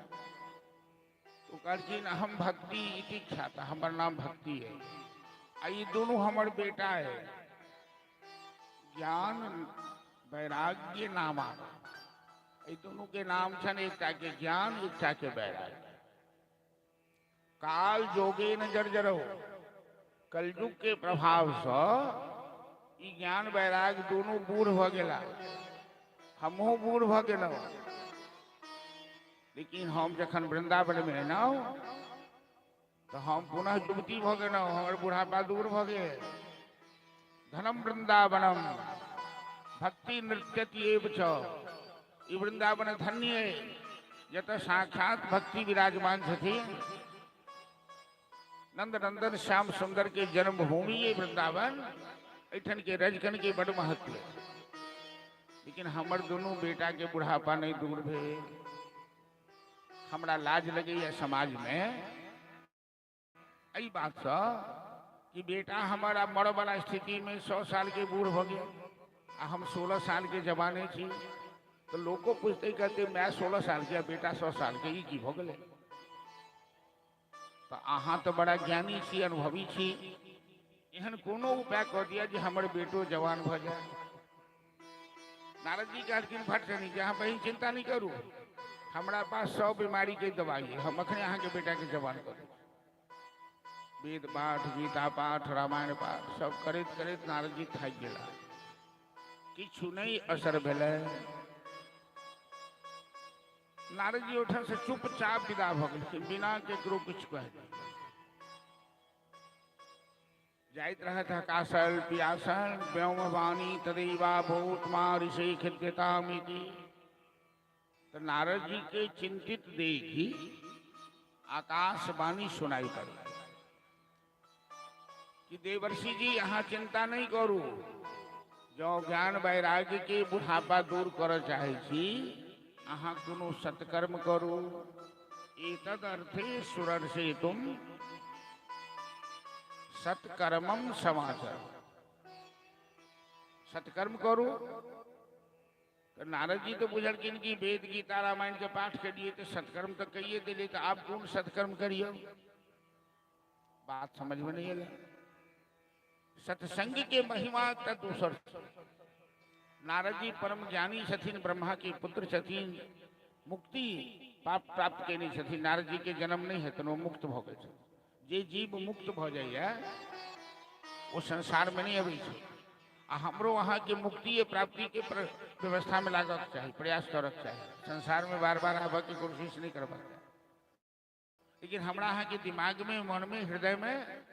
तो कहलखिन हम भक्ति इति ख्याता हमर नाम भक्ति है आ ये दोनों हमर बेटा है ज्ञान वैराग्य नामा ये दोनों के नाम छन एकटा के ज्ञान एकटा के वैराग्य काल जोगे न जर्जरो कलयुग के प्रभाव से ई ज्ञान वैराग्य दोनों बूढ़ भ गेला हमहू बूढ़ भ गेलौ लेकिन हम जखन वृंदावन में एलौ तो हम पुनः युवती भ गेलौ हमर बुढ़ापा दूर भ गेल धनम वृंदावनम भक्ति नृत्यति एव च ई वृंदावन धन्य है जत साक्षात भक्ति विराजमान छथिन नंद नंदन श्याम सुंदर के जन्मभूमि ये वृंदावन ऐठन के रजकन के बड़ महत्व लेकिन हमर दोनों बेटा के बुढ़ापा नहीं दूर भेल। हमरा लाज लगैया समाज में एहि बात से कि बेटा हमारा मर वाला स्थिति में 100 साल के बूढ़ हो गया आ हम 16 साल के जवाने छी। तो लोग को पूछते कहते मैं 16 साल के बेटा 100 साल के, की भ गेलै? तो अहाँ तो बड़ा ज्ञानी छी, अनुभवी छी, एहन कोनो उपाय कह दिया जे हमर बेटो जवान भ जाए। नारद जी कहलखिन भट्टनी कि अहाँ बहिन चिंता नहीं करू, हमारा पास 100 बीमारी के दवाई है, हम अखने अहाँ के बेटा के जवान करू। वेद पाठ, गीता पाठ, रामायण पाठ सब करैत करैत नारद जी थाकि गेला, किछु नहीं असर भेलै। नारद जी ओठाम से चुपचाप विदा भ गेलखिन, बिना केकरो किछु कहे। जाइत रहत हकासल पियासल व्योमवाणी तदैवा भूत ऋषि खिद्यतामिति। तो नारद जी के चिंतित देखी आकाशवाणी सुनाई पड़ी कि देवर्षि जी यहाँ चिंता नहीं करू, जो ज्ञान वैराग्य के बुढ़ापा दूर कर चाहे छी अहाँ कोनो सत्कर्म करू। एतद अर्थे सुरर से तुम सत्कर्मम समाचार, सत्कर्म करू। तो नारद जी तो बुझलखिन कि वेद गीता रामायण के पाठ के लिए तो सत्कर्म तो कहिए दिले, तो आप कौन सत्कर्म करिए? बात समझ में नहीं आया। सत्संग के महिमा का दूसर। नारद जी परम ज्ञानी छथिन, ब्रह्मा के पुत्र छथिन, मुक्ति पाप प्राप्त केने छथिन। नारद जी के जन्म नहीं है तो मुक्त भ गए। जे जीव मुक्त भ जाइए वो संसार में नहीं अबै छै। आ हमरो अहाँ के मुक्ति प्राप्ति के व्यवस्था में लागक चाहिए, प्रयास करक चाहिए। संसार में बार बार आबऽ की कोशिश नहीं करबा। लेकिन हमरा अहाँ के दिमाग में, मन में, हृदय में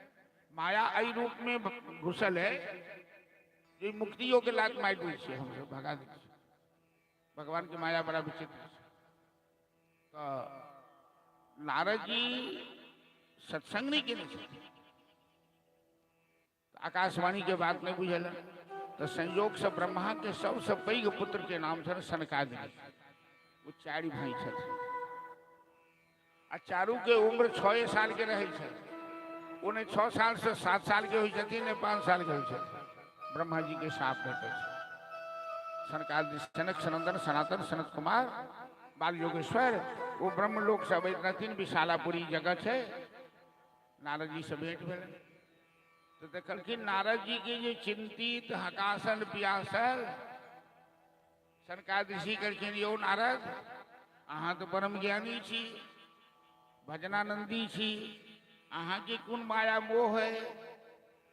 माया एहि रूप में घुसल है जो मुक्तियों के लात मार दी है, हम सब भगा दी। भगवान की माया बड़ा विचित्र है। तो नारद जी सत्संग नहीं केने छथिन, आकाशवाणी के बात नहीं बुझल। तो संयोग से ब्रह्मा के सबसे पैघ पुत्र के नाम छन सनकादि। वो 4 भाई छथिन आ चारू के उम्र 6 साल के रहे छे। उन्हें 6 साल से 7 साल के हुई छथिन, ने 5 साल के हुई छथिन। ब्रह्मा जी के साथ बैठे सनकादि, सनक सनंदन सनातन सनत कुमार बाल योगेश्वर, वो ब्रह्मलोक से अबैत रहथिन। विशालापुरी जगह है, नारद जी से भेंट भेल। तो देखलखिन नारद जी के जो चिंतित हकासल पियासल, सनकादि ऋषि कहलखिन यौ नारद, अहाँ तो परम ज्ञानी छी, भजनानंदी छी, अहाँ के कोन माया मोह है?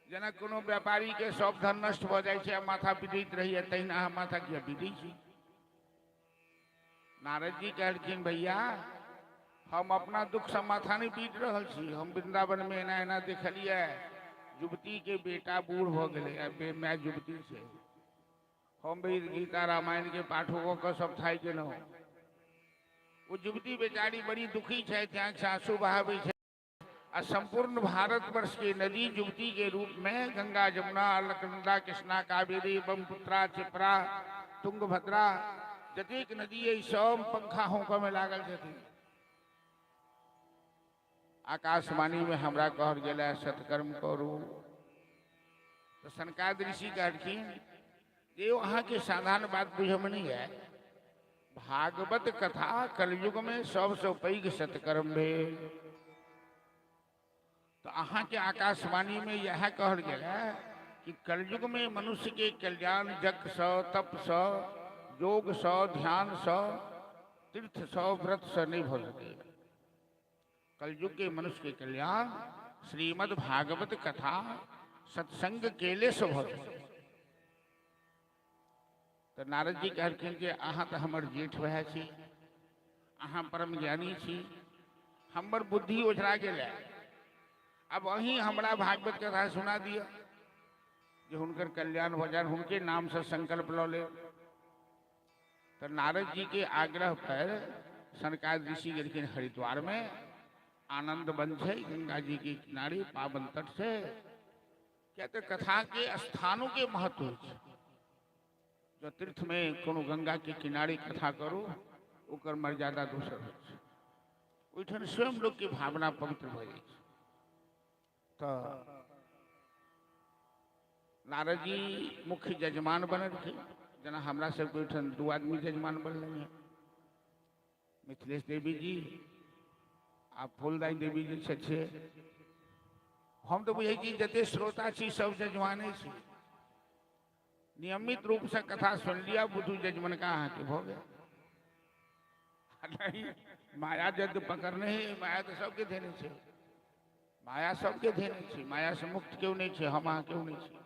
जेना कोनो व्यापारी के सब धन नष्ट भ जाय छै, माथा पीटैत रहिए, तहिना अहाँ माथा किया पीटै छी? नारद जी कहलखिन भैया हम अपना दुख से माथा नहीं पीट रहल छी। हम वृंदावन में एना एना देखलिए, युवती के बेटा बूढ़ हो गए, मैं युवती से हम भी गीता रामायण के पाठों को सब थाई गेल। वो युवती बेचारी बड़ी दुखी है, आँख से आंसू बहावे है। आ संपूर्ण भारत वर्ष के नदी युवती के रूप में गंगा जमुना अलकनंदा कृष्णा कावेरी ब्रह्मपुत्रा क्षिप्रा तुंगभद्रा जतेक नदी है सब पंखा होंक में लागल छथिन। आकाशवाणी में हमरा कहल गेला सत्कर्म करू। तो सनकादि ऋषि कहलखिन जे अहाँ के साधारण बात बुझ में नहीं है। भागवत कथा कलयुग में सबसे पैघ सत्कर्म भेल। तो अहाँ के आकाशवाणी में यह कहल गेला कि कलयुग में मनुष्य के कल्याण जग स तप स योग स ध्यान स तीर्थ स व्रत स नहीं हो सके। कलयुग के मनुष्य के कल्याण श्रीमद् भागवत कथा सत्संग केले से हो। तो नारद जी कहलखिन कि अहाँ तो हमर जेठ भाई छी, अहाँ परम ज्ञानी छी, हमर बुद्धि ओझरा गेल। अब वही हमरा भागवत कथा सुना दिया जो हुनकर कल्याण हो जाए, उनके नाम से संकल्प लो ले। तो नारद जी के आग्रह पर सनकादि ऋषि गेलखिन हरिद्वार में। आनंद वन है गंगा जी के किनारे पावन तट से। कहते कथा के स्थानों के महत्व है। जो तीर्थ में कोनो गंगा के किनारे कथा करो ओकर मर्यादा दोसर होइ छै, ओहिठाम स्वयं लोग के भावना पवित्र भ जाइ छै। तो नारद जी मुख्य जजमान बनल थे, जना हमरा सबके ओहिठाम 2 आदमी जजमान बनल हैं, मिथिलेश देवी जी आ फूलदाई देवी जी छे। हम तो बुझे छी जते श्रोता छी सब जजमाने छी, नियमित रूप से कथा सुन लिया बुद्धू जजमन का अहाँ के भ गया। नहीं, माया जद पकड़ने है, माया तो सबके देने छे, माया सबके देने छे, माया से मुक्त क्यों नहीं छे, हम अहाँ क्यों नहीं छे।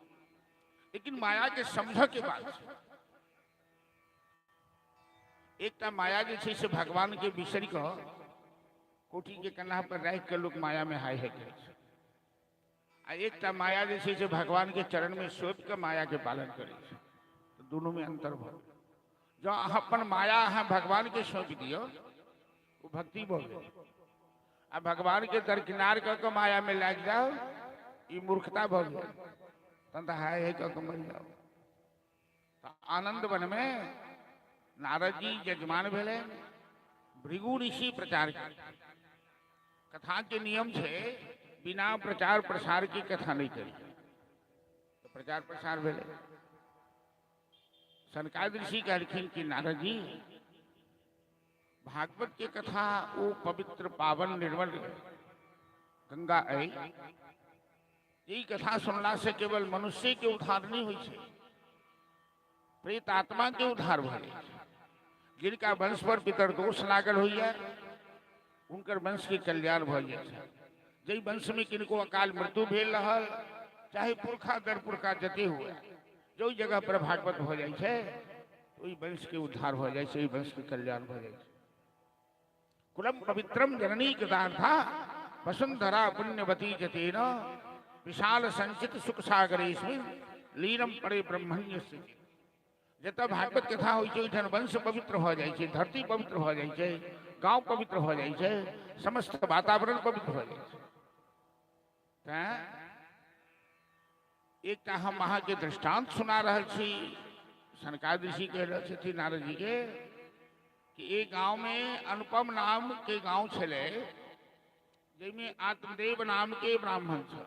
लेकिन माया के समझ के बाद एक माया जे छे से भगवान के बिसरी क कोठी के कन्हा पर रख के लोग माया में हाय है करे छे, आ एक माया जे छे से भगवान के चरण में सोप के माया के पालन करे छे। तो दोनों में अंतर भ जो अपन माया अहाँ भगवान के सौंप दियो वो भक्ति भ गेल, आ भगवान के दरकिनार क के माया में लाग जाओ ये मूर्खता भ गेल, तन तो हाय है क के मर जाओ। तो आनंद वन में नारद जी जजमान भेले, भृगु ऋषि प्रचार के कथा के नियम छे बिना प्रचार प्रसार की कथा नहीं करी, तो प्रचार प्रसार भेले। सनकादिक ऋषि कहलखिन कि नारद जी भागवत के कथा वो पवित्र पावन निर्मल गंगा आई, यही कथा सुनला से केवल मनुष्य के उद्धार नहीं हुई छे, प्रेत आत्मा के उद्धार भले। जिनका वंश पर पितर दोष लागल होइए उनकर वंश के कल्याण भ जाय छै। जई वंश में किनको अकाल मृत्यु भेल रहल, चाहे पुरखा दर पुरखा जते हुए, जो जगह पर भागवत हो जाय छै ओई वंश के उद्धार हो जाय छै, ओई वंश के कल्याण हो जाय छै। कुलम पवित्रम जननी कृतार्था वसुंधरा पुण्यवती जतेन विशाल संचित सुख सागरेस्मिन् लीनम परे ब्रह्मण्य से। जतऽ भागवत कथा होइ छै ओहिठाम वंश पवित्र हो जाय छै, धरती पवित्र हो जाय छै, गांव पवित्र हो जाय छै, समस्त वातावरण पवित्र हो जाय छै। एक हम अहाँ के दृष्टांत सुना रहल छी, सनकादिक ऋषि कह रहल छथिन नारद जी के कि एक गांव में अनुपम नाम के गांव छले, जैमे आत्मदेव नाम के ब्राह्मण छल,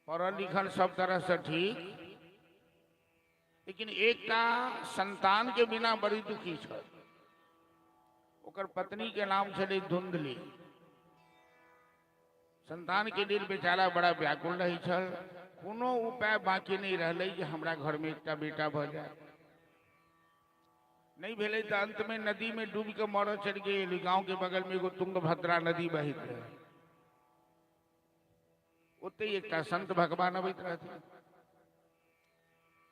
पढ़ल लिखल सब तरह से ठीक, लेकिन एकटा संतान के बिना बड़ी दुखी छल। ओकर पत्नी के नाम छले धुंधली। संतान के लेल बेचारा बड़ा व्याकुल रही छल, कोनो उपाय बाकी नहीं रहले जे हमरा घर में एकटा बेटा भ जाए। नहीं भेले तो अंत में नदी में डूब के मर चढ़ गए। गांव के बगल में एगो तुंगभद्रा नदी बहित रहे, ओते एकटा संत भगवान अबैत रहथिन।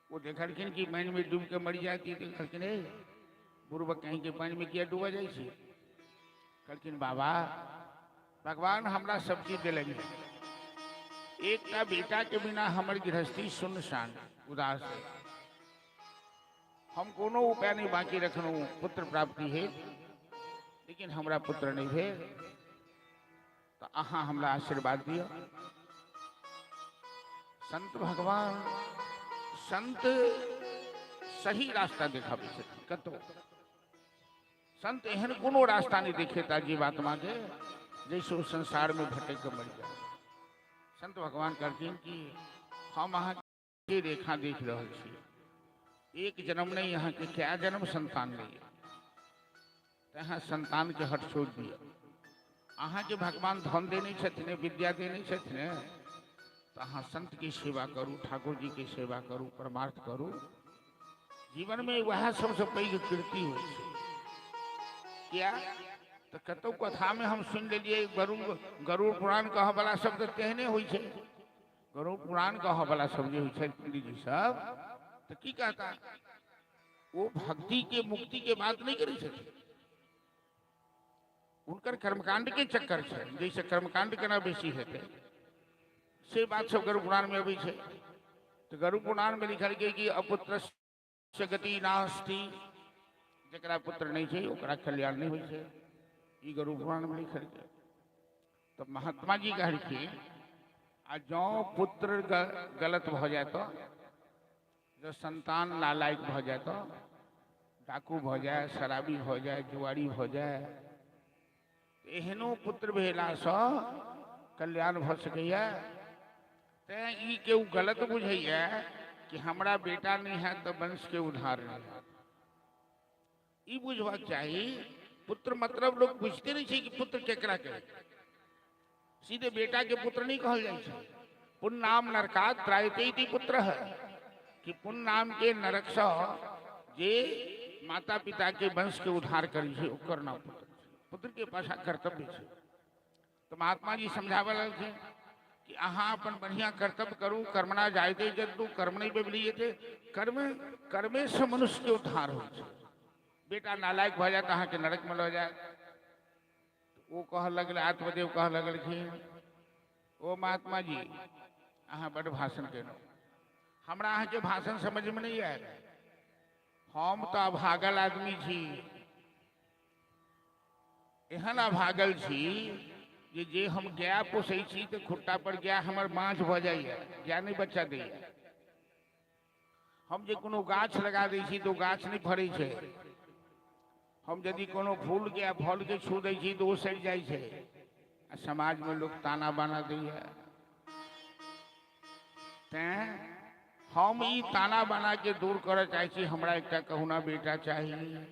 वो देखलखिन कि पानी में डूब के मर जाती, देखलखिन बुढ़बक कहीं के पानी में किया डूबा जाए छी। कहलखिन बाबा भगवान हमरा सब चीज दिलेंगे, एकटा बेटा के बिना हमर गृहस्थी सुनसान उदास है, हम कोनो उपाय नहीं बाकी रखनु पुत्र प्राप्ति है, लेकिन हमरा पुत्र नहीं भेल, तो अहाँ हमरा आशीर्वाद दियो। संत भगवान संत सही रास्ता देखाबे छथिन, कतो संत एहन कोनो रास्ता नहीं देखेता जीवात्मा के जैसे उस संसार में भटक के मर जाए। संत भगवान कहथिन कि हम अहाँ के रेखा देख रहल छी, एक जन्म नहीं यहाँ के क्या जन्म संतान नहीं, तहाँ संतान के हट छोड़ दिया। अहाँ के भगवान धन देने छथिन, विद्या देने छथिन, तो अहाँ संत की सेवा करूँ, ठाकुर जी की सेवा करूँ, परमार्थ करूँ। जीवन में वह सबसे पैघ कीर्ति हो। क्या तो कतौ कथा में हम सुन लिए गरुड़ पुराण कह वाला शब्द तेहने हो, गरुड़ पुराण कह वाला शब्द हो पंडित जी सब, तो की कहता वो भक्ति के मुक्ति के बात नहीं करी छथिन, उनकर कर्मकांड के चक्कर है, जैसे कर्मकांड केना बेसी हेतै से बात सब गरुड़ पुराण में अबै छै। तो गरुड़ पुराण में लिखल गई कि अपुत्र से गति नास्ति, जकरा पुत्र नहीं छै ओकरा कल्याण नहीं होइ छै, ई गरुड़ पुराण में लिखल गई। तो महात्मा जी कहलखिन आ जौ पुत्र गलत भ जाए तो जो संतान नालायक भ जाए तो डाकू भ जाए, शराबी भ जाए, जुआरी भ जाए, एहनो पुत्र भेलासँ कल्याण भ सकैया। तैं ई केओ गलत बुझैया कि हमरा बेटा नहीं है तो वंश के उद्धार नहीं है। ई बुझबाक चाही पुत्र मतलब लोग बुझते नहीं छे कि पुत्र केकरा के, सीधे बेटा के पुत्र नहीं कहल जाय छै। पुण्य नाम नरकात् त्रायते इति पुत्र है कि पुण्य नाम के नरक से जे माता पिता के वंश के उद्धार करी छै ओकर नाम पुत्र छै। पुत्र के पाछा कर्तव्य छै। तो महात्मा जी समझावे लगलखिन कि अहाँ अपन बढ़िया कर्तव्य करू, कर्मणा जायते जन्तु कर्मणि विबलीयते, कर्म कर्मे से मनुष्य के उद्धार हो छै। बेटा नालायक भ जाए अहाँ के नरक में ल जाए। वो कह लगल, आत्मदेव कह लगलखिन, ओ महात्मा जी अहाँ बड़ भाषण केलहुँ, हमरा अहाँ के भाषण समझ में नहीं आयल। हम तो अभागल आदमी छी, एहन अभागल छी जे हम गाय पोसै छी तो खुट्टा पर गाय हमर बाँझ भ जाइए, गाय नहीं बच्चा दैया। हम जे कोनो गाछ लगा दै छी तो गाछ नहीं फड़ै छै। हम यदि कोनो फूल के या फल के छू दै छी तो वो सड़ जाइ छै। आ समाज में लोग ताना बाना दैया। तैं हम ई ताना बाना के दूर करऽ चाहै छी, हमरा एकटा कहुना बेटा चाहिए।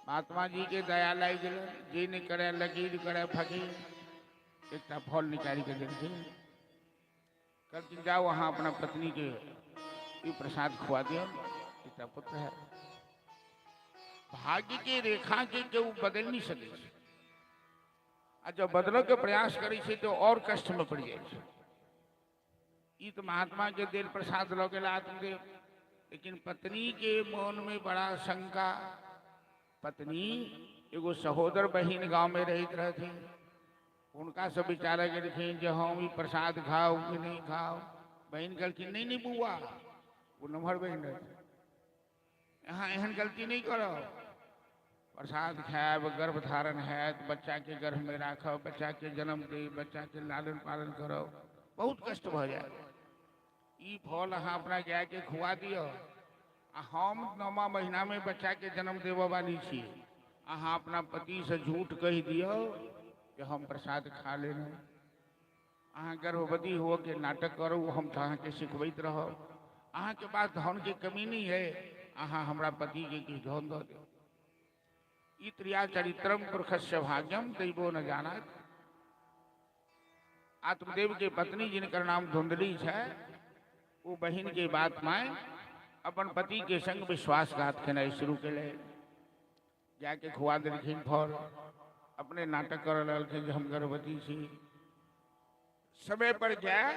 महात्मा जी के दया लागि गेल, जे नहीं करे लकीर करे फकीर, एकटा फल निकाल के देलखिन। कहलखिन जाओ अहाँ अपना पत्नी के ई प्रसाद खुआ दियो, एकटा पुत्र है। भाग्य के रेखा के केओ बदल नहीं सकै छै। आ जब बदलो के प्रयास करे छै तो और कष्ट में पड़ जाए छै। ई तो महात्मा के देल प्रसाद लऽ गेल आत्मदेव, लेकिन पत्नी के मन में बड़ा शंका। पत्नी एगो सहोदर बहिन गांव में रहत रहथिन, उनका से विचारे गेलखिन जे हम ई प्रसाद खाओ कि नहीं खाओ। बहन कहलखिन नहीं नहीं बुआ, वो नम्हर बहन रहथिन, यहाँ एहन गलती नहीं करो। प्रसाद खायब, गर्भ धारण है, बच्चा के गर्भ में राखब, बच्चा के जन्म दे, बच्चा के लालन पालन करो, बहुत कष्ट भ जाए। ई फल अहाँ अपना गाय के खुआ दियो। हम 9वां महीना में बच्चा के जन्म देव वाली छी, अहाँ अपना पति से झूठ कह दियो कि हम प्रसाद खा लेना। अहाँ गर्भवती हो के नाटक करू, हम तो अहाँ के सिखबैत रहब। अहाँ के पास धन के कमी नहीं है, अहाँ हमरा पति के किछु धन दऽ दे। ई त्रिया चरित्रम पुरुषस्य भाग्यम दैवो न जानत। आत्मदेव के पत्नी जिनकर नाम धुंधली है, वो बहन के बात मान अपन पति के संग विश्वासघात केनाइ शुरू केले। जाके खुआ देलखिन फल, अपने नाटक कर लगलखिन जे हम गर्भवती छी। समय पर जाए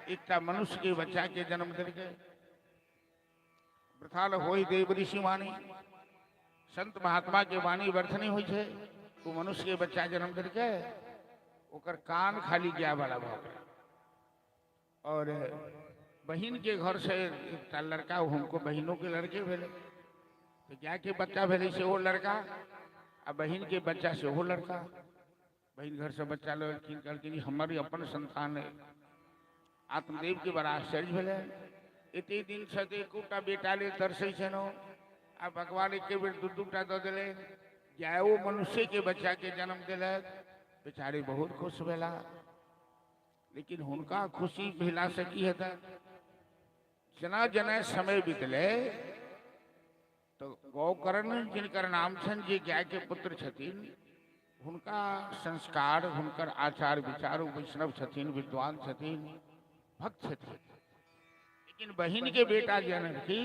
एकटा मनुष्य के बच्चा के जन्म देलकै। प्रथाल होई देव ऋषि वाणी, संत महात्मा के वाणी व्यर्थ नहीं होइ छै। वो मनुष्य के बच्चा जन्म देलकै, ओकर कान खाली गाय वाला भ गेल। और बहन के घर से एक लड़का, हमको बहनों के लड़के भेले, तो गाय के बच्चा भेले से वो लड़का, आ बहन के बच्चा से वो लड़का। बहन घर से बच्चा लड़किन कहलखिन हमारी अपन संतान है। आत्मदेव के बड़ा आश्चर्य भेले। एते दिन से एकोटा बेटा ले तरसै छनो, आ भगवान एक बेर दूटा दऽ देले। गायो मनुष्य के बच्चा के जन्म दिलक, बेचारे बहुत खुश भेला। लेकिन हुनका खुशी भेला से की हेतै? जना जना समय बीतले तो गौकर्ण जिनकर नाम छन, जे गाय के पुत्र छथिन, हुनका संस्कार, हुनकर आचार विचार, वैष्णव छथिन, विद्वान छथिन, भक्त छथिन। लेकिन बहिन के बेटा जन्म की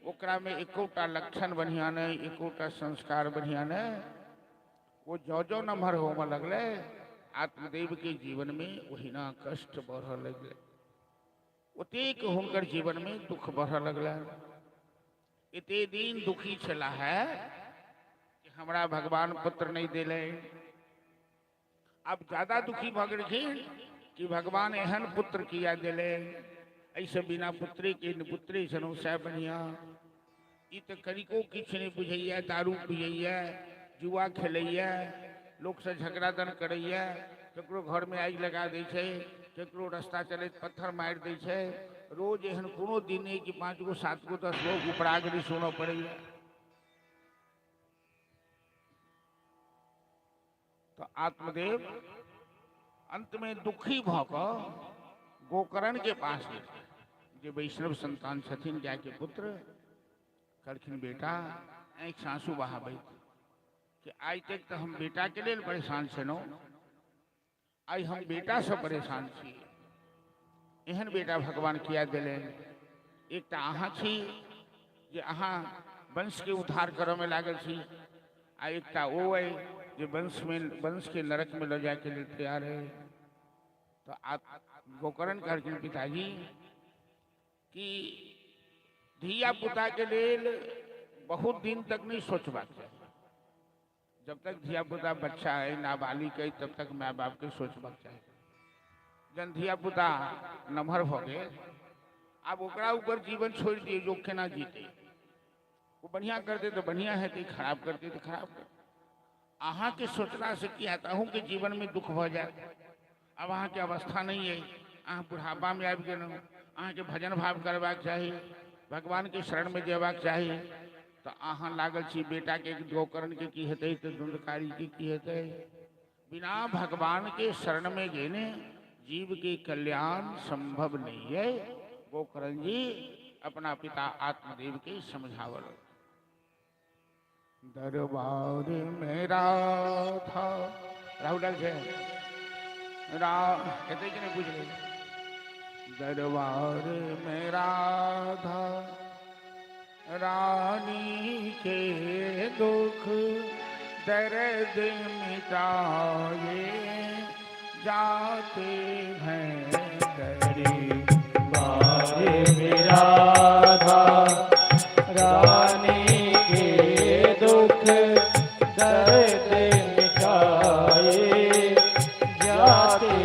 ओकरा में एकोटा लक्षण बढ़िया नहीं, एकोटा संस्कार बढ़िया नहीं। वो जो जो नम्हर होम लगले, आत्मदेव के जीवन में वहीना कष्ट बढ़ लगले। ओतेक हुनकर जीवन में दुख बढ़ लगला। एते दिन दुखी छला है कि हमरा भगवान पुत्र नहीं दिले। अब ज्यादा दुखी भ गेलखिन कि भगवान एहन पुत्र किया दिले, ऐसे बिना पुत्री के पुत्री छनो सै बढ़िया। ई तो कनिको किछ नहीं बुझैया, दारू पियैया, जुआ खेलैया, लोग से झगड़ा दन करैया, केकरो घर में आगि लगा दै छै, केकरो रास्ता चलैत पत्थर मारि दै छै, रोज एहन कोनो दिन नहीं कि 5 गो 7 गो 10 गो उपड़ा के सुनो पड़ेगा। तो आत्मदेव अंत में दुखी भऽ गोकर्ण के पास गेल, जे वैष्णव संतान छथिन, जाके पुत्र कहलखिन बेटा आँखि से आंसू बहाबै कि आइ तक तो हम बेटा के लेल परेशान छलहुँ, आइ हम बेटा से परेशान छी। एहन बेटा भगवान किया दिलेन। एकटा अहाँ छी जे अहाँ वंश के उद्धार करऽ में लागल छी, आ एकटा ओ अइ जे वंश के नरक में ले जाए के लिए तैयार है। तो गोकर्ण कहलखिन पिताजी कि धिया पुता के लेल बहुत दिन तक नहीं सोचबाक चाही। जब तक धिया पुता बच्चा है, नाबालिग है, तब तक माय बाप के सोचबाक चाही। जन धिया पुता नमहर भ गेल, आब ओकरा ऊपर जीवन छोड़ दिए, जो केना जीते। वो बढ़िया करते तो बढ़िया है, खराब करते तो खराब करते। अहाँ के सोचला से की हैत, अहूँ के जीवन में दुख भ जाए। अब अहाँ के अवस्था नहीं है, अहाँ बुढ़ापा में आबि गेलहुँ, अहाँ के भजन भाव करबाक चाही, भगवान के शरण में जेबाक चाही। तो अहाँ लागल छी बेटा के गोकर्ण के की हेतै, तो धुंधकारी के की हेतै। बिना भगवान के शरण में गेने जीव के कल्याण संभव नहीं है। गोकर्ण जी अपना पिता आत्मदेव के समझावल। दरबार मेरा था राहुल है कहते कि नहीं पूछ रहे। दरबार मेरा था रानी के दुख दर्द मिटाए जाते हैं। दरबार मेरा था रानी के दुख दर्द मिटाए जाते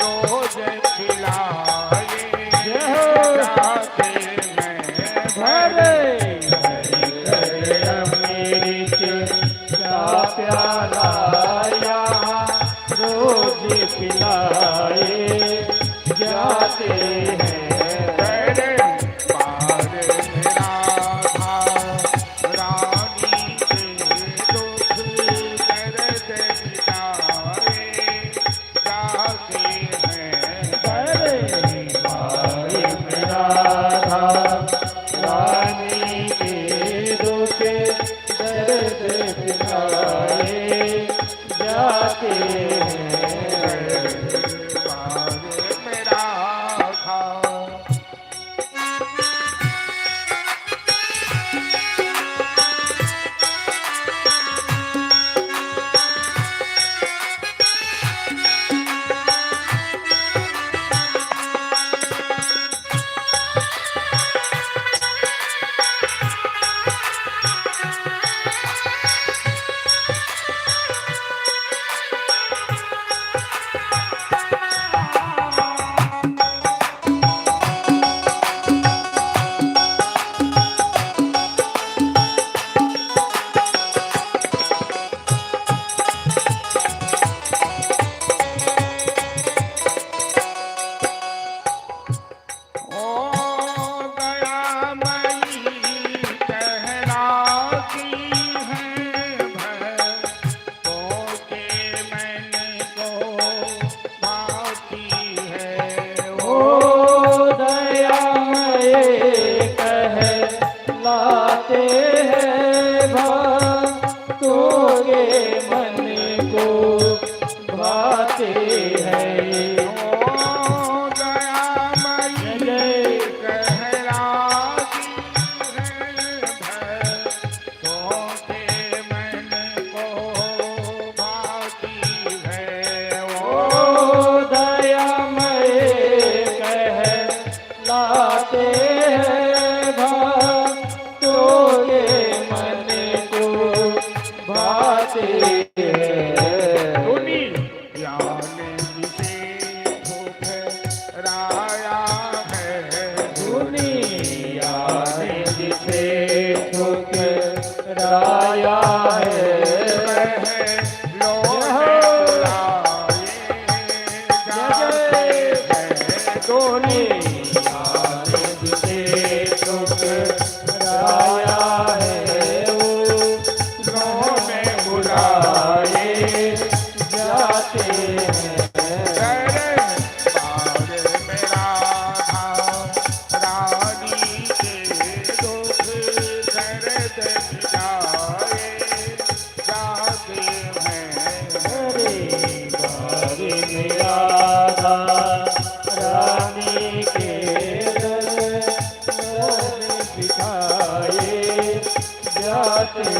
रोज खिलाए जय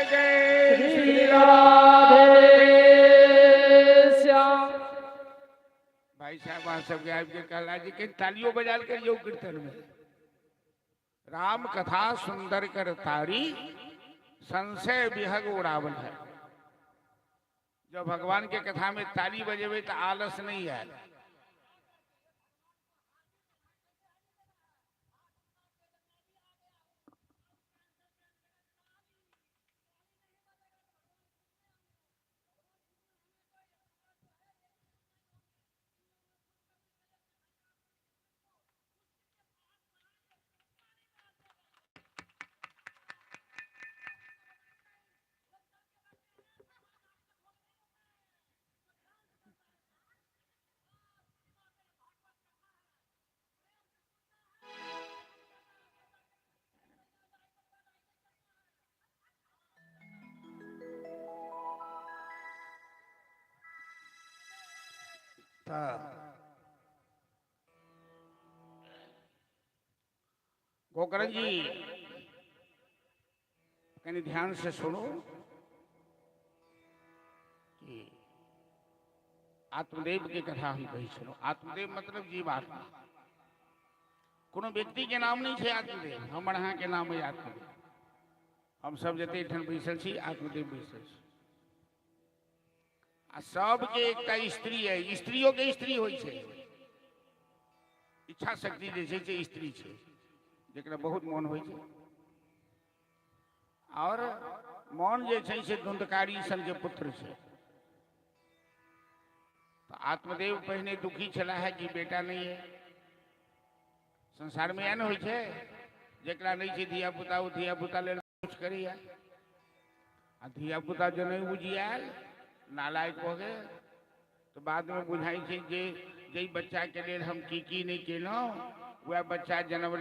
जय श्री राधे श्याम। भाई साहब वहां सब गायब के कहला जी के तालियों बजा कर योग कीर्तन में राम कथा सुंदर कर तारी संशय विहग उड़ावन है। जब भगवान के कथा में ताली बजेबे तो आलस नहीं है। गोकर्ण जी कहीं ध्यान से सुनो कि आत्मदेव की कथा हम कही सुनो। आत्मदेव मतलब जीवात्मा। कोनो व्यक्ति के नाम नहीं है आत्मदेव, हमर अहाँ के नाम है आत्मदेव। हम सब जते ठन बैसल छी आत्मदेव बैसल छी। आ सबके एकटा स्त्री है, स्त्रियों के स्त्री होई छे। इच्छा शक्ति जैसे छे स्त्री छे जेकरा बहुत मन होई छे। और मन जे छे से धुंधकारी सन के पुत्र छे। तो आत्मदेव पहले दुखी चला है कि बेटा नहीं है। संसार में एन होई छे जेकरा नहीं छे धिया पुता, वो धिया पुता ले कुछ करिया। आ धिया पुता जो नहीं बुझियाल नालायक हो गए तो बाद में बुझाई छे जे बच्चा के लिए हम की नहीं केलौं वह बच्चा जन्म